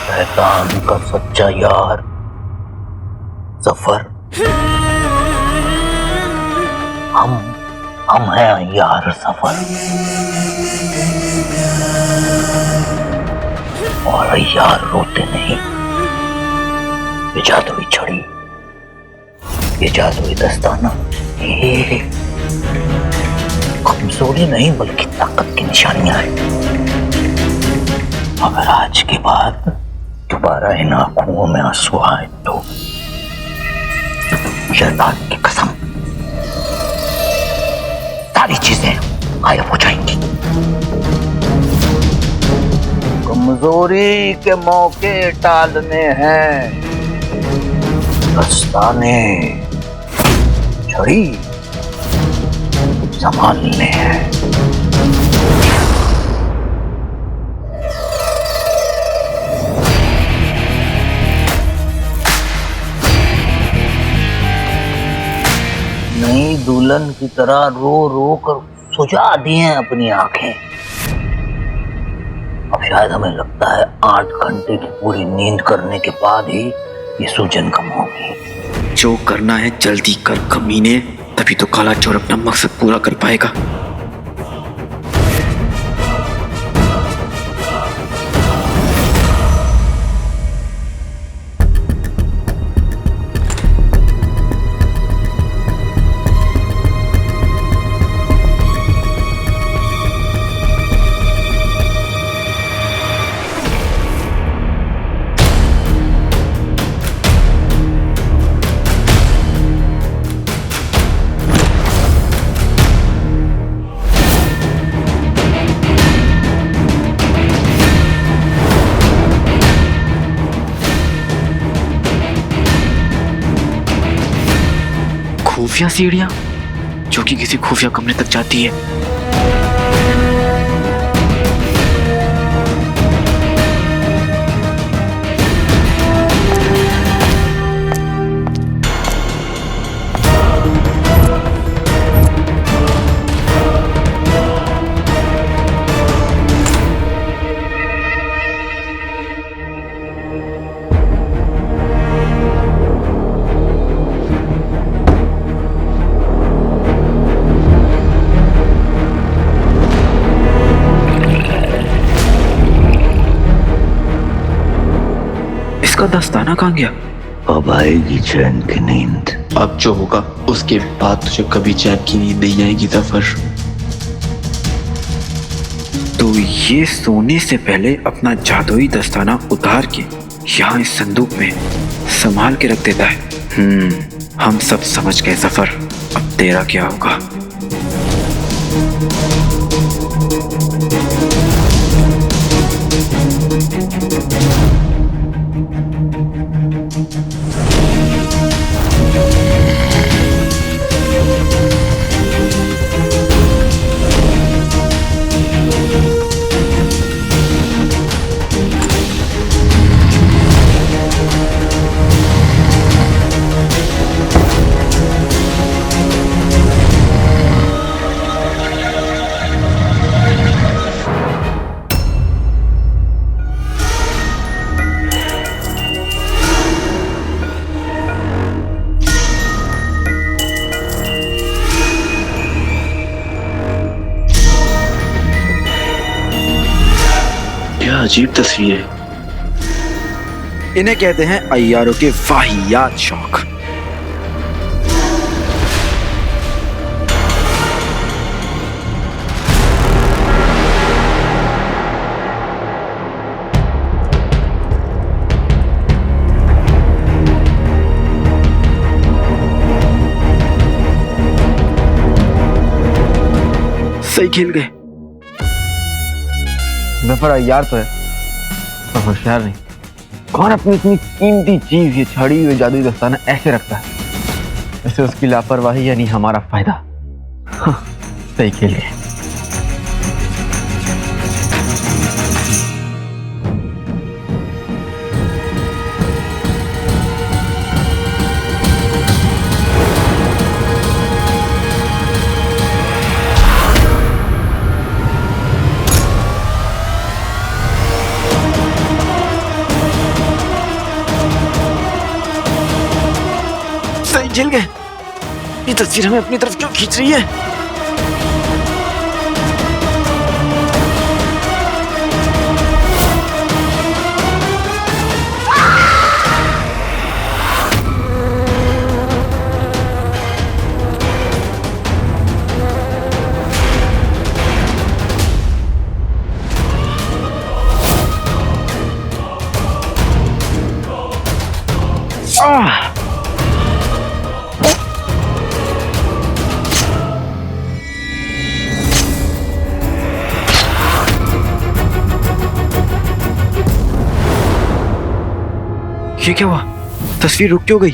शैतान का सच्चा यार जफर। हम हैं यार सफर, और यार रोते नहीं। ये जादुई छड़ी, ये जादुई दस्ताना, ये कमजोरी नहीं बल्कि ताकत की निशानियां हैं। अगर आज के बाद दोबारा इन आंखों में आंसू आए तो शैतान की कसम सारी चीजें गायब हो जाएंगी। कमजोरी के मौके टालने हैं, दस्ताने छड़ी संभालने हैं। नई दुल्हन की तरह रो रो कर सुझा दी हैं अपनी आंखें। अब शायद हमें लगता है 8 घंटे की पूरी नींद करने के बाद ही ये सूजन कम होगी। जो करना है जल्दी कर कमीने, तभी तो काला चोर अपना मकसद पूरा कर पाएगा। खुफिया सीढ़ियां जो कि किसी खुफिया कमरे तक जाती है। इसका दस्ताना कहाँ गया? अब आएगी चैन की नींद। अब जो होगा उसके बाद तुझे कभी चैन की नींद नहीं आएगी जफर। तो ये सोने से पहले अपना जादुई दस्ताना उतार के यहाँ इस संदूक में संभाल के रख देता है। हम सब समझ गए जफर, अब तेरा क्या होगा? अजीब तस्वीर है। इन्हें कहते हैं अय्यारों के वाहियात शौक। सही खेल गए। जफर अय्यार तो है पर होशियार नहीं। कौन अपनी इतनी कीमती चीज ये छड़ी हुई जादुई दस्ताना ऐसे रखता है? ऐसे उसकी लापरवाही यानी हमारा फायदा। हाँ, सही खेल गए। सही खेल गए। ये तस्वीर हमें अपनी तरफ क्यों खींच रही है? ये क्या हुआ? तस्वीर रुक क्यों गई?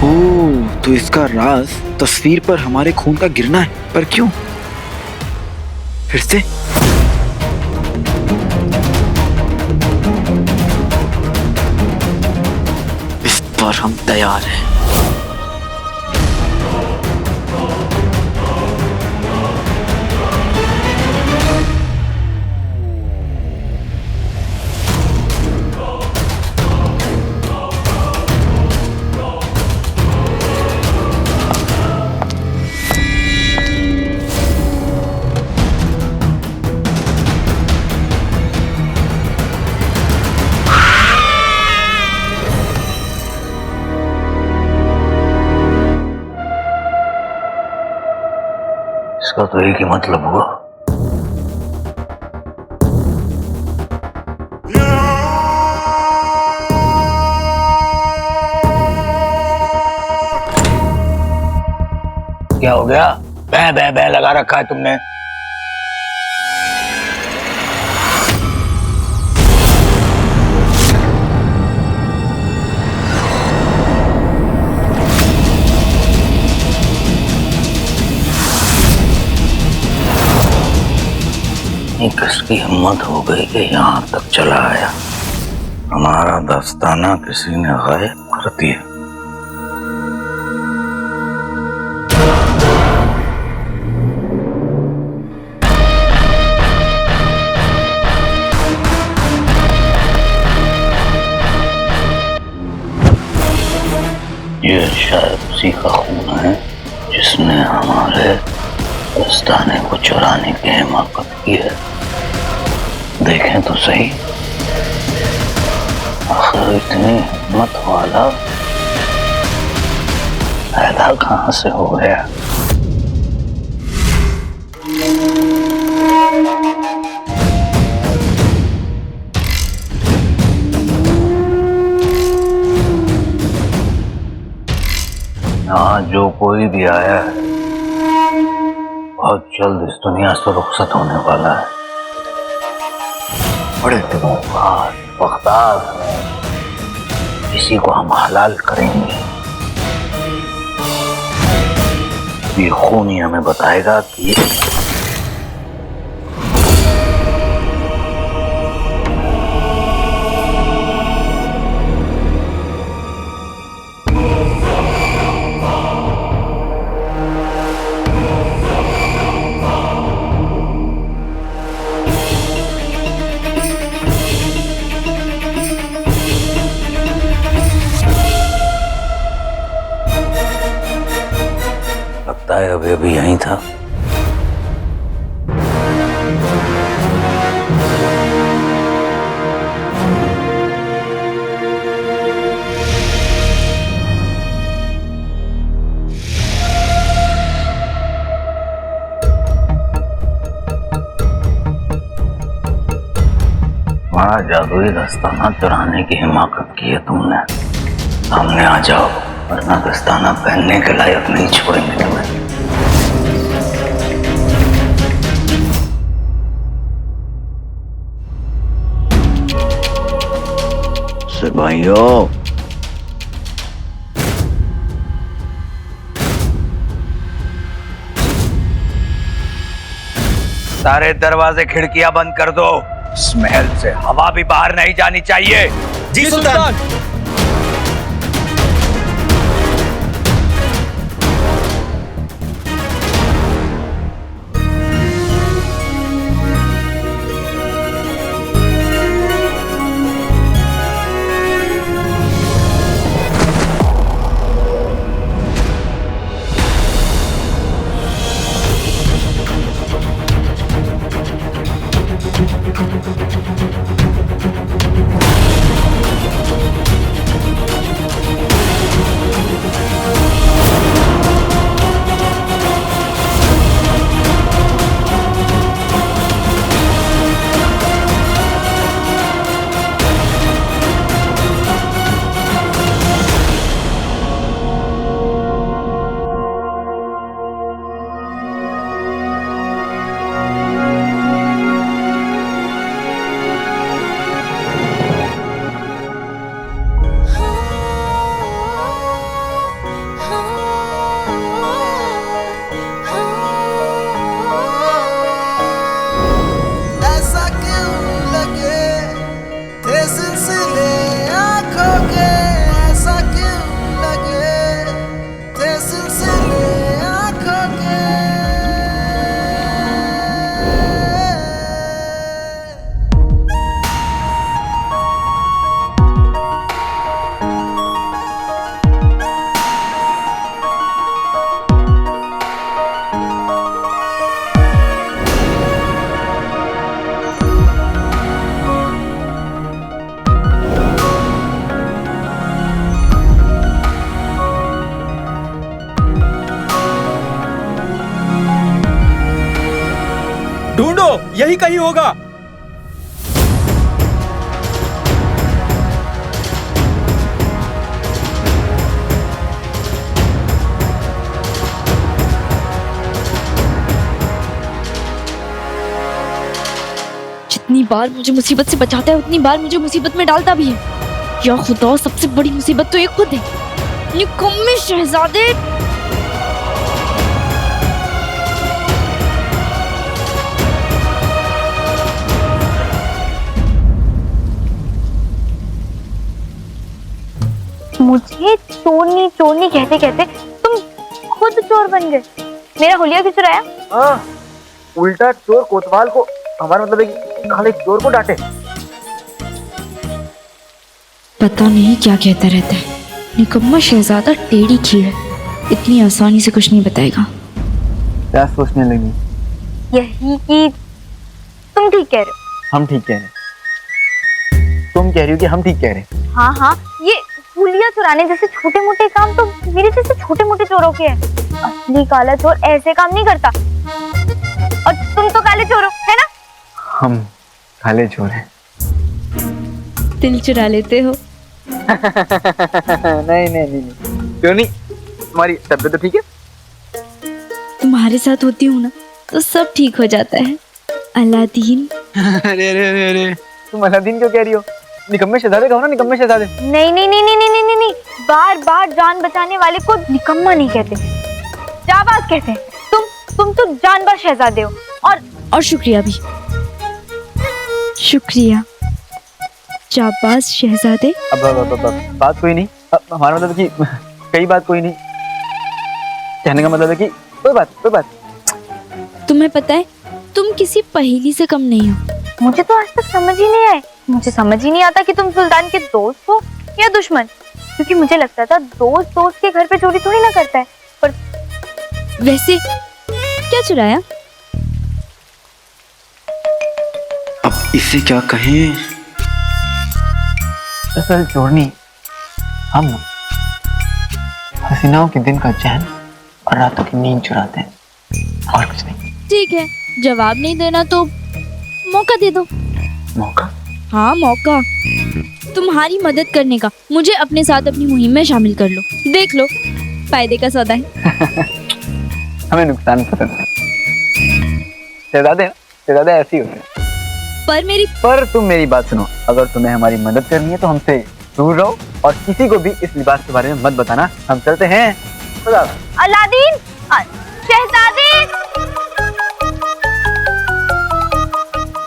ओह, तो इसका राज तस्वीर पर हमारे खून का गिरना है। पर क्यों? फिर से इस पर हम तैयार हैं। इसका तो एक ही मतलब हुआ। क्या हो गया? बै बै बै लगा रखा है तुमने। किसकी हिम्मत हो गई कि यहाँ तक चला आया? हमारा दस्ताना किसी ने गायब कर दिया। ये शायद उसी का खून है जिसने हमारे दस्ताने को चुराने की हिम्मत की है। देखें तो सही, आखिर इतनी हिम्मत वाला पैदा कहां से हो गया? यहाँ जो कोई भी आया है बहुत जल्द इस दुनिया से रुखसत होने वाला है। बड़े दिनों बाद बगदाद में किसी को हम हलाल करेंगे। ये खून ही हमें बताएगा कि ये अभी अभी यहीं था। बड़ा जादुई दस्ताना चुराने की हिम्मत की है तुमने। सामने आ जाओ, वरना दस्ताना पहनने के लायक नहीं छोड़ेंगे तुम्हें। सिपाहियों, सारे दरवाजे खिड़कियां बंद कर दो। इस महल से हवा भी बाहर नहीं जानी चाहिए। जी सुल्तान। ढूंढो, यही कहीं होगा। जितनी बार मुझे मुसीबत से बचाता है उतनी बार मुझे मुसीबत में डालता भी है। या खुदा, सबसे बड़ी मुसीबत तो ये खुद है। निकम्मे शहजादे। मुझे चोरनी चोरनी कहते कहते तुम खुद चोर बन गए। मेरा हुलिया क्यों चुराया? हाँ, उल्टा चोर कोतवाल को, हमारा मतलब है कि खाली चोर को डांटे। पता नहीं क्या कहता रहता है। निकम्मा शहजादा टेढ़ी खीर है, इतनी आसानी से कुछ नहीं बताएगा। क्या सोचने लगी? यही कि तुम ठीक कह रहे हो। हम ठीक कह रहे हैं। तुम कह रही हो कि हम ठीक कह रहे हैं। हाँ हाँ, ये हुलिया चुराने जैसे छोटे मोटे काम तो मेरे जैसे छोटे मोटे चोरों के हैं। असली काला चोर ऐसे काम नहीं करता। और तुम तो काले चोर हो, है ना? हम काले चोर हैं। दिल चुरा लेते हो। नहीं नहीं नहीं नहीं, क्यों नहीं? तुम्हारी तबीयत तो ठीक है? तुम्हारे साथ होती हूँ ना तो सब ठीक हो जाता है। अलादीन। अरे अरे अरे अरे, तुम अलादीन क्यों कह रही हो? निकम्मे शहजादे कहो ना, निकम्मे शहजादे। नहीं नहीं नहीं नहीं नहीं नहीं नहीं, बार बार जान बचाने वाले को निकम्मा नहीं कहते, जाबाज कहते हैं। तुम तो जानबाज शहजादे हो। और शुक्रिया भी। शुक्रिया जाबाज शहजादे। अब बात कोई नहीं। हमारा मतलब कि कई बात कोई नहीं, कहने का मतलब है कि कोई बात। तुम्हें पता है तुम किसी पहेली से कम नहीं हो। मुझे तो आज तक समझ ही नहीं आए। मुझे समझ ही नहीं आता कि तुम सुल्तान के दोस्त हो या दुश्मन, क्योंकि मुझे लगता था दोस्त के घर पे चोरी थोड़ी ना करता है। पर वैसे क्या चुराया? अब इसे क्या कहें? असल चोरनी हम हसीनाओं के दिन का चैन और रातों की नींद चुराते हैं, और कुछ नहीं। ठीक है, जवाब नहीं देना तो मौका दे दो। मौका? हाँ मौका तुम्हारी मदद करने का। मुझे अपने साथ अपनी मुहिम में शामिल कर लो। देख लो, फायदे का सौदा है। हमें नुकसान पसंद है। शहजादे ऐसे ही होते हैं। पर तुम मेरी बात सुनो, अगर तुम्हें हमारी मदद करनी है तो हमसे दूर रहो और किसी को भी इस लिबास के बारे में मत बताना। हम चलते हैं। अलादीन, शहजादे।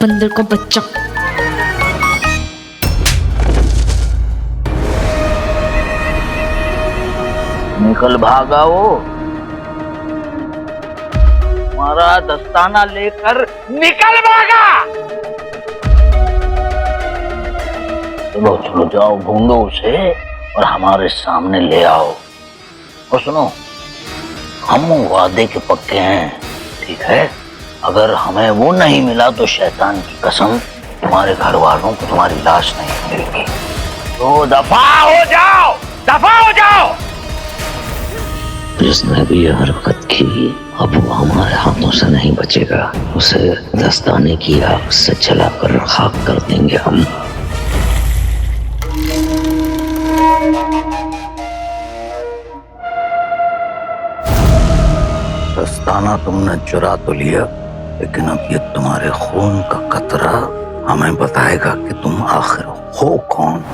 बंदर का बच्चा। निकल भागा वो, हमारा दस्ताना लेकर निकल भागा। चलो चलो जाओ, ढूंढो उसे और हमारे सामने ले आओ। और सुनो, हम वादे के पक्के हैं, ठीक है? अगर हमें वो नहीं मिला तो शैतान की कसम, तुम्हारे घर वालों को तुम्हारी लाश नहीं मिलेगी। तो दफा हो जाओ, दफा हो जाओ। जिसने भी ये हरकत की अब वो हमारे हाथों से नहीं बचेगा। उसे दस्ताने की आग से जलाकर खाक कर देंगे हम। दस्ताना तुमने चुरा तो लिया, लेकिन अब ये तुम्हारे खून का कतरा हमें बताएगा कि तुम आखिर हो कौन।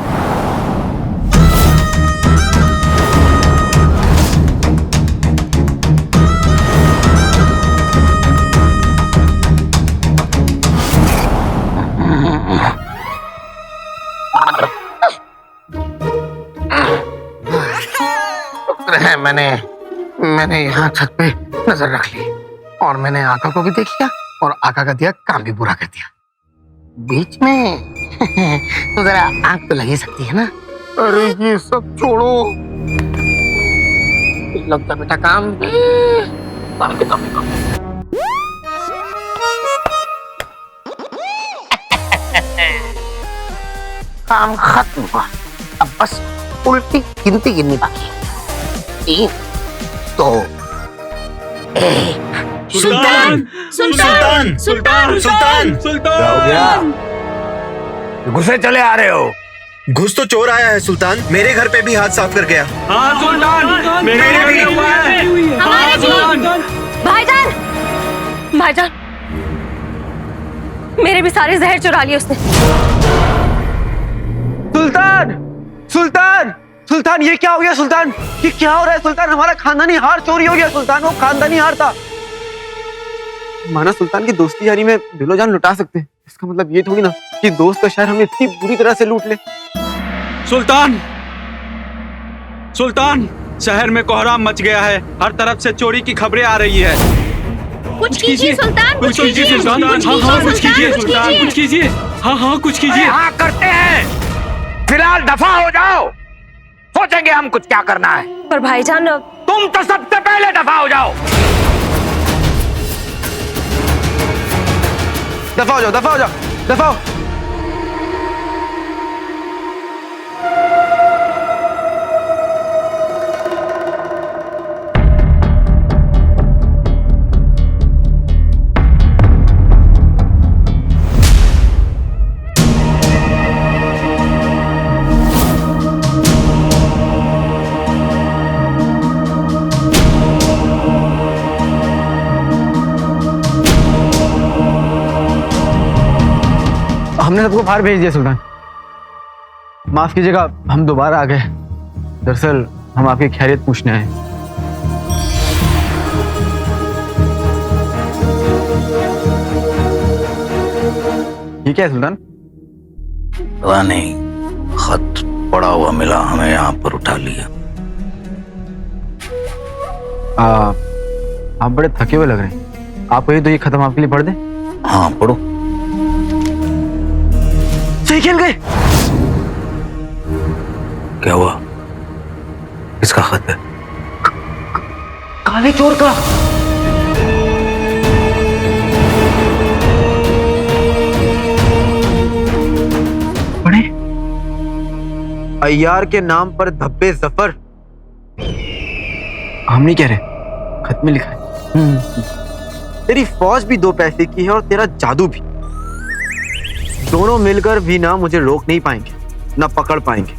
मैंने यहाँ छत पे नजर रख ली और मैंने आका को भी देख लिया और आका का दिया काम भी पूरा कर दिया। बीच में तो जरा आंख तो लगी सकती है ना। अरे ये सब छोड़ो, लगता बेटा काम काम खत्म हुआ। अब बस उल्टी गिनती गिननी बाकी है। 3, 2, 1। सुल्तान सुल्तान सुल्तान सुल्तान क्या हो गया? गुस्से चले आ रहे हो? घुस तो चोर आया है सुल्तान, मेरे घर पे भी हाथ साफ कर गया। हाँ सुल्तान, मेरे भी हुआ है। हमारे भी। भाईजान, भाईजान, मेरे भी सारे जहर चुरा लिए उसने। सुल्तान, सुल्तान, सुल्तान, ये क्या हो गया सुल्तान? ये क्या हो रहा है सुल्तान? हमारा खानदानी हार चोरी हो गया सुल्तान। वो खानदानी हार था। माना सुल्तान की दोस्ती यारी में दिलो जान लुटा सकते हैं, इसका मतलब ये थोड़ी ना कि दोस्त का शहर हमें इतनी बुरी तरह से लूट ले। सुल्तान, सुल्तान, शहर में कोहराम मच गया है। हर तरफ से चोरी की खबरें आ रही है। कुछ कीजिए सुल्तान, कुछ कीजिए सुल्तान। हाँ कुछ कीजिए सुल्तान, कुछ कीजिए। हाँ कुछ कीजिए। हाँ करते हैं। फिलहाल दफा हो जाओ, सोचेंगे हम कुछ क्या करना है। पर भाईजान, तुम तो सबसे पहले दफा हो जाओ। दफा हो जाओ, दफा हो जाओ, दफा हो। हमने सबको बाहर भेज दिया सुल्तान। माफ कीजिएगा, हम दोबारा आ गए। दरअसल हम आपकी खैरियत पूछने आए। ये क्या है सुल्तान? पता नहीं, खत पड़ा हुआ मिला हमें, यहाँ पर उठा लिया। आप बड़े थके हुए लग रहे हैं। आप कहिए तो ये खत्म आपके लिए पढ़ दें। हाँ पढ़ो। सही खेल गए। क्या हुआ? किसका खत है? काले चोर का। पढ़े। अय्यार के नाम पर धब्बे जफर। हम नहीं कह रहे, खत में लिखा है। तेरी फौज भी 2 पैसे की है और तेरा जादू भी। दोनों मिलकर भी ना मुझे रोक नहीं पाएंगे, ना पकड़ पाएंगे।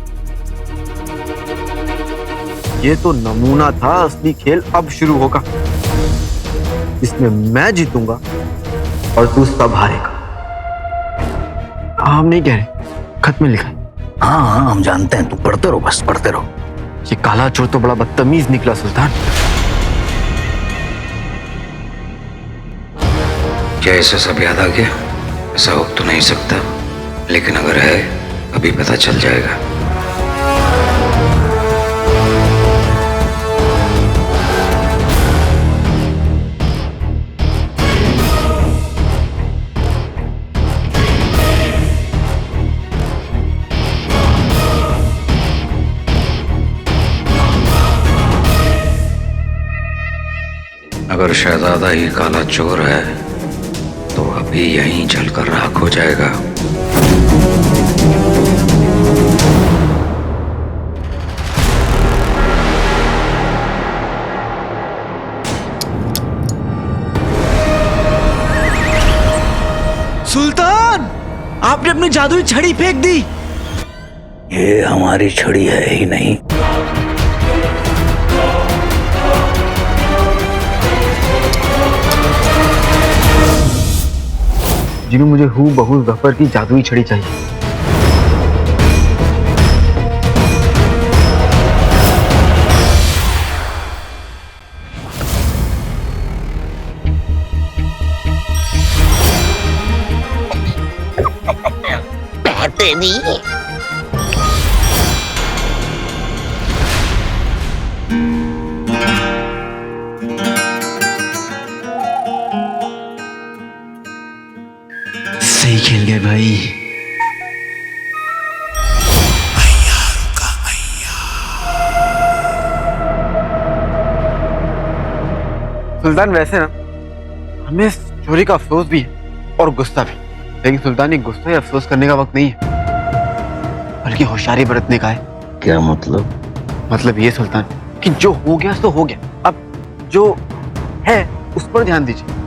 ये तो नमूना था, असली खेल अब शुरू होगा। इसमें मैं जीतूंगा और तू सब हारेगा। हम नहीं कह रहे, खत में लिखा है। हाँ हाँ हम जानते हैं, तू पढ़ते रहो, बस पढ़ते रहो। ये काला चोर तो बड़ा बदतमीज निकला सुल्तान। क्या इसे सब याद आ गया? ऐसा हो तो नहीं सकता, लेकिन अगर है अभी पता चल जाएगा। अगर शहजादा ही काला चोर है तो अभी यहीं जलकर राख हो जाएगा। सुल्तान, आपने अपनी जादुई छड़ी फेंक दी। ये हमारी छड़ी है ही नहीं। जिन्हें मुझे हूबहू जफर की जादुई छड़ी चाहिए। तेरी सही खेल गए भाई। सुल्तान वैसे ना हमें इस चोरी का अफसोस भी है और गुस्सा भी, लेकिन सुल्तान ये गुस्सा या अफसोस करने का वक्त नहीं है, बल्कि होशियारी बरतने का है। क्या मतलब? मतलब ये सुल्तान कि जो हो गया सो हो गया, अब जो है उस पर ध्यान दीजिए।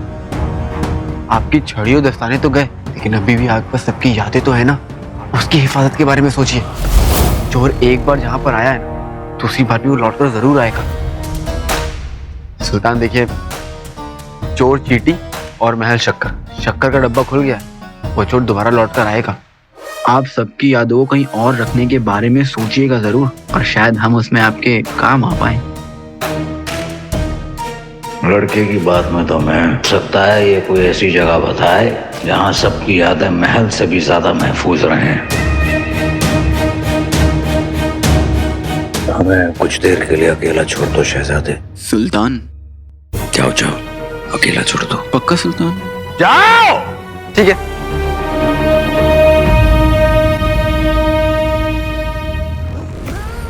आपकी छड़ी और दस्ताने तो गए, लेकिन अभी भी आपके पास सबकी यादें तो है ना, उसकी हिफाजत के बारे में सोचिए। चोर एक बार जहां पर आया है ना, दूसरी बार भी वो लौटकर जरूर आएगा। सुल्तान देखिए, चोर चींटी और महल शक्कर, शक्कर का डब्बा खुल गया, वो चोर दोबारा लौटकर आएगा। आप सबकी यादों को कहीं और रखने के बारे में सोचिएगा जरूर, और शायद हम उसमें आपके काम आ पाए। लड़के की बात में तो मैं सकता है ये कोई ऐसी जगह बताए जहां सबकी यादें महल से भी ज्यादा महफूज रहें। हमें कुछ देर के लिए अकेला छोड़ दो शहजादे। सुल्तान, जाओ जाओ, अकेला छोड़ दो। पक्का सुल्तान? जाओ। ठीक है।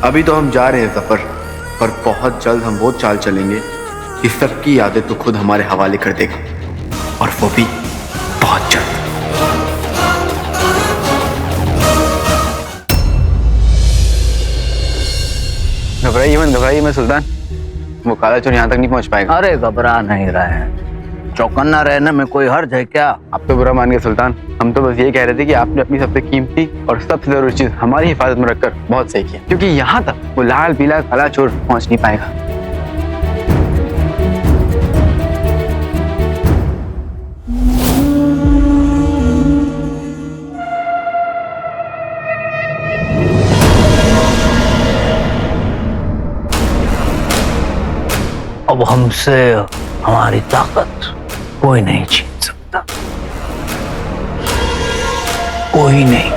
अभी तो हम जा रहे हैं सफर पर, बहुत जल्द हम वो चाल चलेंगे कि सबकी यादें तो खुद हमारे हवाले कर देगा, और वो भी बहुत जल्द। घबराइए मत सुल्तान, वो काला चोर यहाँ तक नहीं पहुँच पाएगा। अरे घबरा नहीं रहे हैं, चौकन्ना रहने में कोई हर्ज है क्या? आप तो बुरा मान गए सुल्तान, हम तो बस ये कह रहे थे कि आपने अपनी सबसे कीमती और सबसे जरूरी चीज हमारी हिफाजत में रखकर बहुत सही किया, क्योंकि यहाँ तक वो लाल पीला काला चोर पहुँच नहीं पाएगा। अब हमसे हमारी ताकत कोई नहीं छीन सकता, कोई नहीं।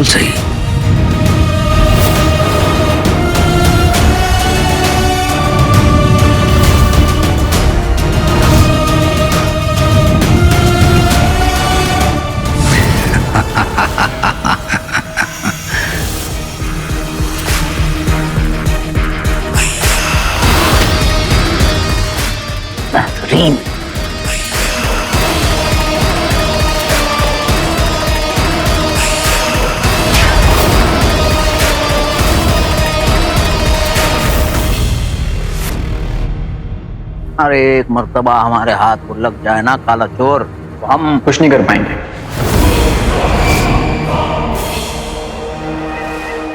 बिल्कुल सही। बेहतरीन। अरे एक मर्तबा हमारे हाथ को लग जाए ना काला चोर, तो हम कुछ नहीं कर पाएंगे।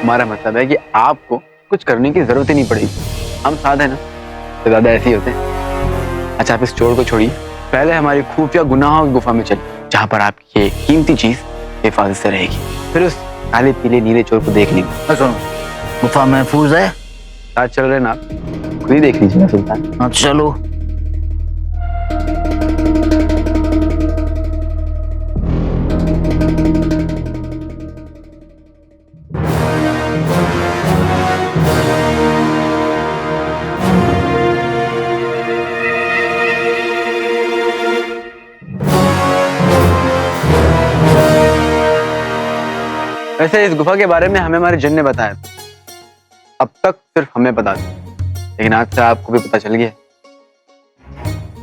हमारा मतलब है कि आपको कुछ करने की जरूरत ही नहीं पड़ेगी। हम साथ हैं ना, तो ज्यादा ऐसे ही होते हैं। अच्छा आप इस चोर को छोड़िए, पहले हमारी खुफिया गुनाहों की गुफा में चलिए, जहाँ पर आपकी ये कीमती चीज हिफाजत से रहेगी। फिर उस काले पीले नीले चोर को देख लीजिए। सुनो, गुफा महफूज है? साथ चल रहे ना आप, खुद ही देख लीजिए सुल्तान। हाँ चलो। वैसे इस गुफा के बारे में हमें हमारे जिन ने बताया, अब तक सिर्फ हमें पता था, लेकिन आज से आपको भी पता चल गया।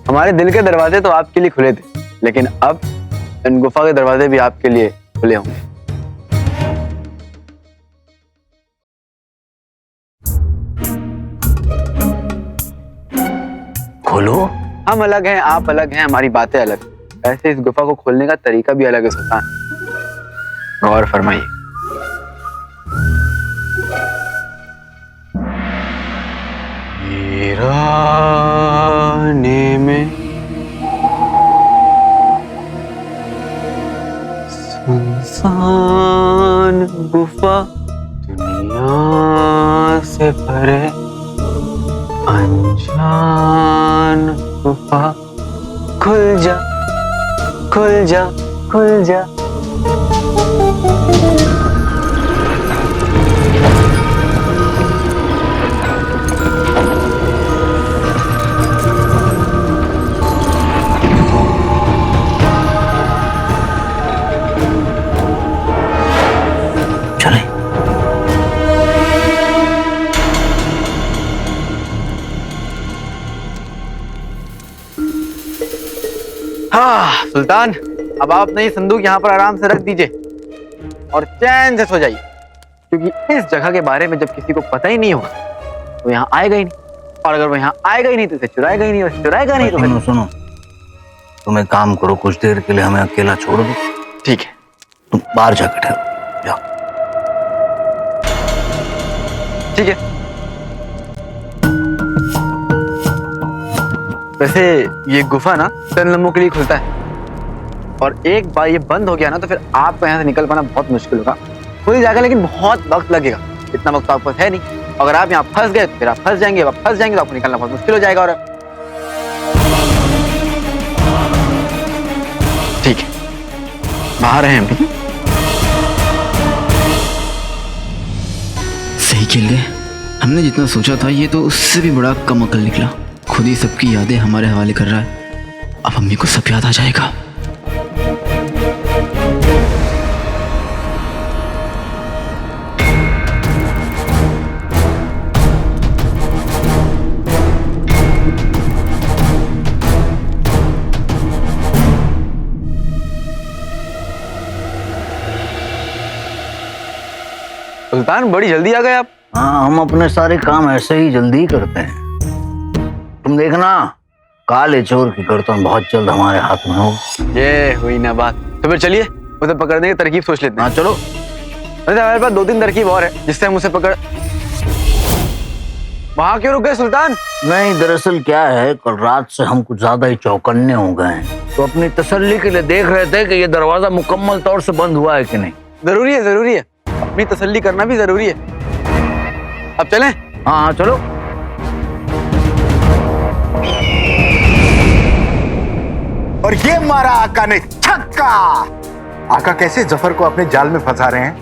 हमारे दिल के दरवाजे तो आपके लिए खुले थे, लेकिन अब इन गुफा के दरवाजे भी आपके लिए खुले होंगे। खोलो। हम अलग हैं, आप अलग हैं, हमारी बातें अलग। ऐसे इस गुफा को खोलने का तरीका भी अलग है सुल्तान, गौर फरमाइए। वीराने में सुनसान गुफा, दुनिया से भरे अनजान गुफा, खुल जा खुल जा खुल जा। चले। हाँ सुल्तान, अब आप नई संदूक यहाँ पर आराम से रख दीजिए और चैन से सो जाइए, क्योंकि इस जगह के बारे में जब किसी को पता ही नहीं होगा तो यहाँ आएगा ही नहीं, और अगर वो यहाँ आएगा ही नहीं तो इसे चुराएगा ही नहीं, और चुराएगा नहीं तो सुनो सुनो, तुम एक काम करो, कुछ देर के लिए हमें अकेला छोड़ दो। ठीक है, तुम बाहर जाकर ठहरो, जाओ। ठीक है। वैसे ये गुफा ना चंद लम्हों के लिए खुलता है, और एक बार ये बंद हो गया ना तो फिर आपको यहाँ से निकल पाना बहुत मुश्किल होगा। खुल जाएगा लेकिन बहुत वक्त लगेगा, इतना वक्त तो आपको है नहीं। अगर आप यहाँ फंस गए तो फिर आप फंस जाएंगे, आप फंस जाएंगे तो आपको निकलना बहुत मुश्किल हो जाएगा। और ठीक है, बाहर हैं हम। ठीक है, सही खेल गए। हमने जितना सोचा था ये तो उससे भी बड़ा कम अकल निकला। खुद ही सबकी यादें हमारे हवाले कर रहा है। अब अम्मी को सब याद आ जाएगा। सुल्तान बड़ी जल्दी आ गए आप। हाँ, हम अपने सारे काम ऐसे ही जल्दी करते हैं। तुम देखना, काले चोर की गर्दन बहुत जल्द हमारे हाथ में हो। ये हुई ना बात। तो फिर चलिए उसे पकड़ने की तरकीब सोच लेते हैं। हाँ चलो। वैसे हमारे पास 2-3 तरकीब और है जिससे हम उसे पकड़। वहां क्यों रुक गए सुल्तान? नहीं, दरअसल क्या है, कल रात से हम कुछ ज्यादा ही चौकन्ने हो गए हैं, तो अपनी तसल्ली के लिए देख रहे थे कि ये दरवाजा मुकम्मल तौर से बंद हुआ है कि नहीं। जरूरी है, जरूरी है, अपनी तसल्ली करना भी जरूरी है। अब चलें? हाँ चलो। और ये मारा आका ने छक्का। आका कैसे जफर को अपने जाल में फंसा रहे हैं?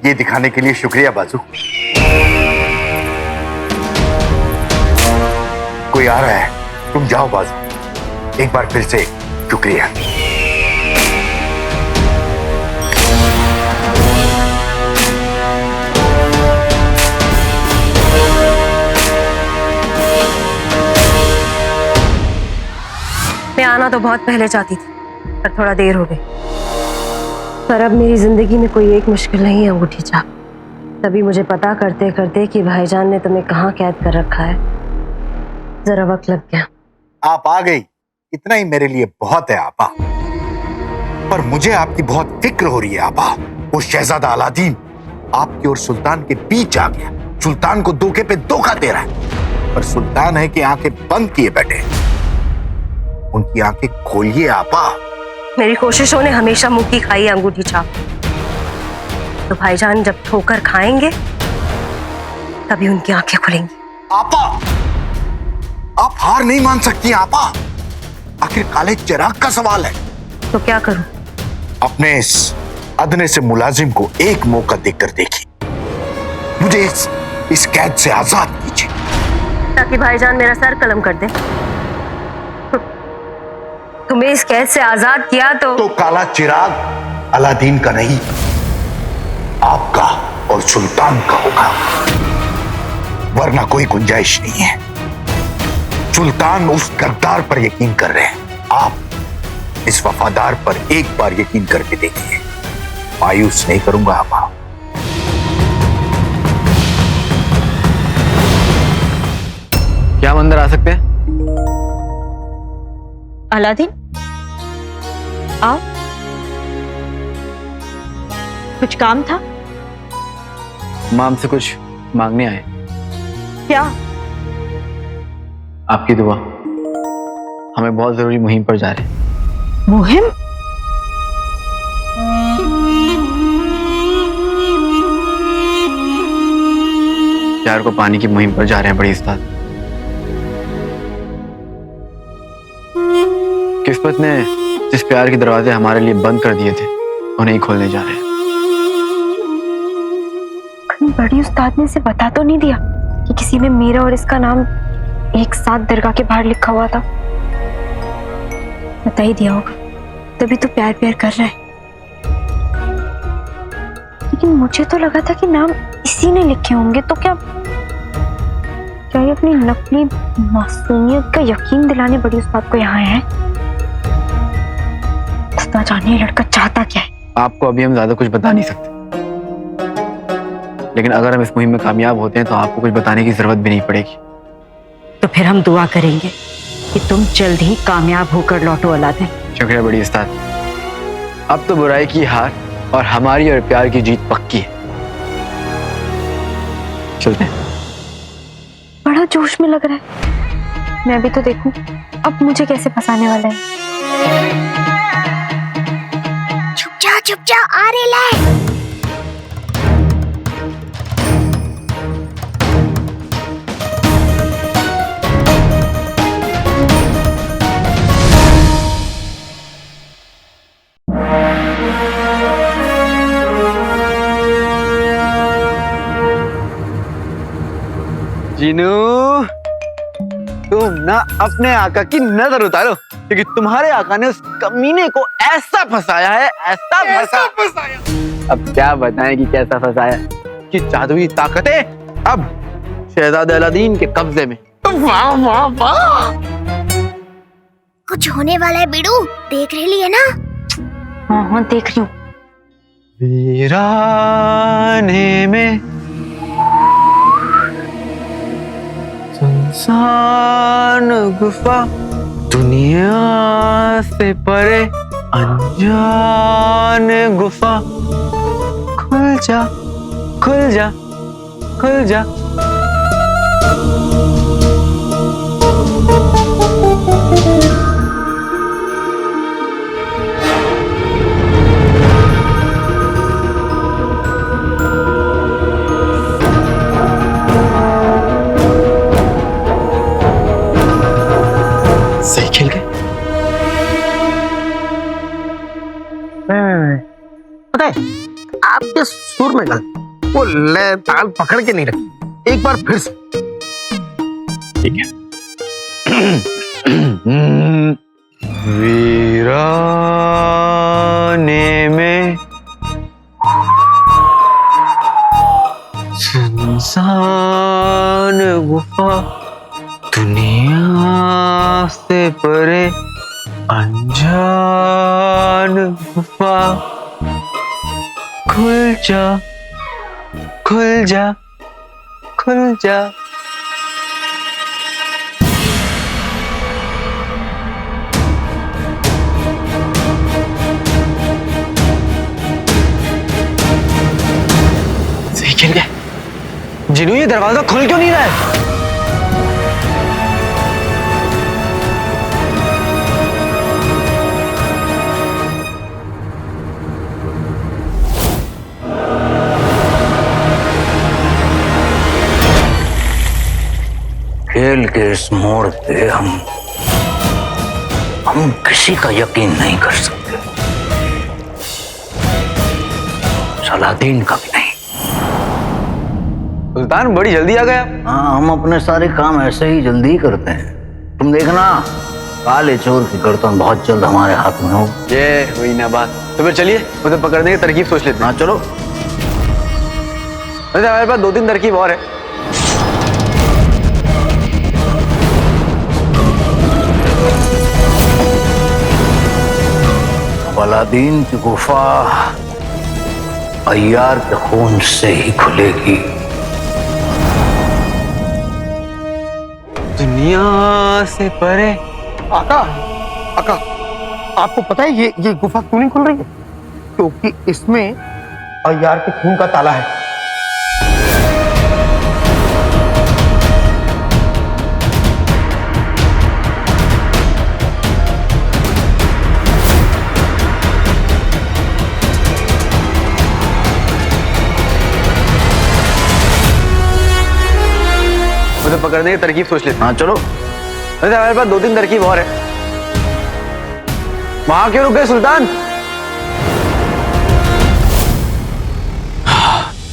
ये दिखाने के लिए शुक्रिया बाजू। कोई आ रहा है, तुम जाओ बाजू। एक बार फिर से शुक्रिया। मैं आना तो बहुत पहले चाहती थी, पर थोड़ा देर हो गई। पर अब मेरी जिंदगी में कोई एक मुश्किल नहीं है अंगूठी छाप। तभी मुझे पता करते करते कि भाईजान ने तुम्हें कहाँ कैद कर रखा है, जरा वक्त लग गया। आप आ गई, इतना ही मेरे लिए बहुत है आपा। पर मुझे आपकी बहुत फिक्र हो रही है आपा। वो शहजादा अलादीन आपके और सुल्तान के बीच आ गया। सुल्तान को धोखे पे धोखा दे रहा है, पर सुल्तान है कि आंखें बंद किए बैठे। उनकी आंखें खोलिए आपा। मेरी कोशिशों ने हमेशा मुंह की खाई है अंगूठी छाप। तो भाईजान जब ठोकर खाएंगे तभी उनकी आंखें खुलेंगी। आपा, आप हार नहीं मान सकती आपा। आखिर काले चिराग का सवाल है। तो क्या करूं? अपने इस अदने से मुलाजिम को एक मौका देकर देखिए। मुझे इस कैद से आजाद कीजिए, ताकि भाईजान मेरा सर कलम कर दे। तुम्हें इस कैद से आजाद किया तो काला चिराग अलादीन का नहीं, आपका और सुल्तान का होगा। वरना कोई गुंजाइश नहीं है। सुल्तान उस गद्दार पर यकीन कर रहे हैं, आप इस वफादार पर एक बार यकीन करके देखिए। मायूस नहीं करूंगा आपा। क्या हम अंदर आ सकते हैं? अलादीन, आओ। कुछ काम था? मां हमसे कुछ मांगने आए। क्या? आपकी दुआ। हमें बहुत जरूरी मुहिम पर जा रहे हैं। मुहिम? प्यार को पानी की मुहिम पर जा रहे हैं बड़ी उस्ताद। किस्मत ने जिस प्यार के दरवाजे हमारे लिए बंद कर दिए थे, उन्हें ही खोलने जा रहे हैं। बड़ी उस्ताद ने इसे बता तो नहीं दिया कि किसी ने मेरा और इसका नाम एक साथ दरगाह के बाहर लिखा हुआ था? बता ही दिया होगा, तभी तो प्यार प्यार कर रहा है। लेकिन मुझे तो लगा था कि नाम इसी ने लिखे होंगे। तो क्या ये अपनी नकली मासूमियत का यकीन दिलाने बड़ी उस्ताद को यहाँ है? ना जाने लड़का चाहता क्या है। आपको अभी हम ज्यादा कुछ बता नहीं सकते, लेकिन अगर हम इस मुहिम में कामयाब होते हैं तो आपको कुछ बताने की जरूरत भी नहीं पड़ेगी। तो फिर हम दुआ करेंगे कि तुम जल्द ही कामयाब होकर लौटो अलादीन। शुक्रिया बड़ी उस्ताद। अब तो बुराई की हार और हमारी और प्यार की जीत पक्की है। चलते हैं। बड़ा जोश में लग रहा है। मैं भी तो देखूं अब मुझे कैसे फंसाने वाला है। चुप जा, आ रहे ले। जीनू, तुम ना अपने आका की नजर उतारो, क्योंकि तुम्हारे आका ने उस कमीने को ऐसा फंसाया है, ऐसा फंसाया। अब क्या बताएं कि कैसा फंसाया, कि जादुई ताकतें अब शहजादे अलादीन के कब्जे में। वाह वाह वाह। कुछ होने वाला है बिडू, देख रही है ना? हाँ देख रही हूँ। वीराने में सुनसान गुफा, दुनिया से परे अनजान गुफा। खुल जा खुल जा खुल जा। सही खेल गए। पता है आपके सुर में गलती, वो लय ताल पकड़ के नहीं रखी। एक बार फिर से। ठीक है। वीराने में सुनसान गुफा, दुनिया से परे अनजान गुफा, खुल जा खुल जा खुल जा। सही खेल गए। जिन्हों ये दरवाजा खुल क्यों नहीं रहा है? खेल के इस मोड़ पे हम किसी का यकीन नहीं कर सकते, सलादीन का भी नहीं। सुल्तान बड़ी जल्दी आ गया। हाँ, हम अपने सारे काम ऐसे ही जल्दी करते हैं। तुम देखना, काले चोर की गर्दन बहुत जल्द हमारे हाथ में हो। ये हुई ना बात। तो फिर चलिए उसे पकड़ने की तरकीब सोच लेते हैं। हाँ चलो। वैसे हमारे पास 2-3 तरकीब और है। अलादीन की गुफा अय्यार के खून से ही खुलेगी। दुनिया से परे। आका, आका, आपको पता है ये गुफा क्यों नहीं खुल रही है? क्योंकि इसमें अय्यार के खून का ताला है। उसे पकड़ने की तरकीब सोच लेते हैं। हाँ चलो। वैसे हमारे पास 2-3 तरकीब और है। वहां क्यों रुक गए सुल्तान?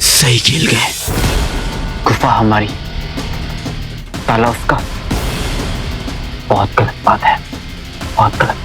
सही खेल गए। गुफा हमारी, ताला उसका। बहुत गलत बात है, बहुत गलत।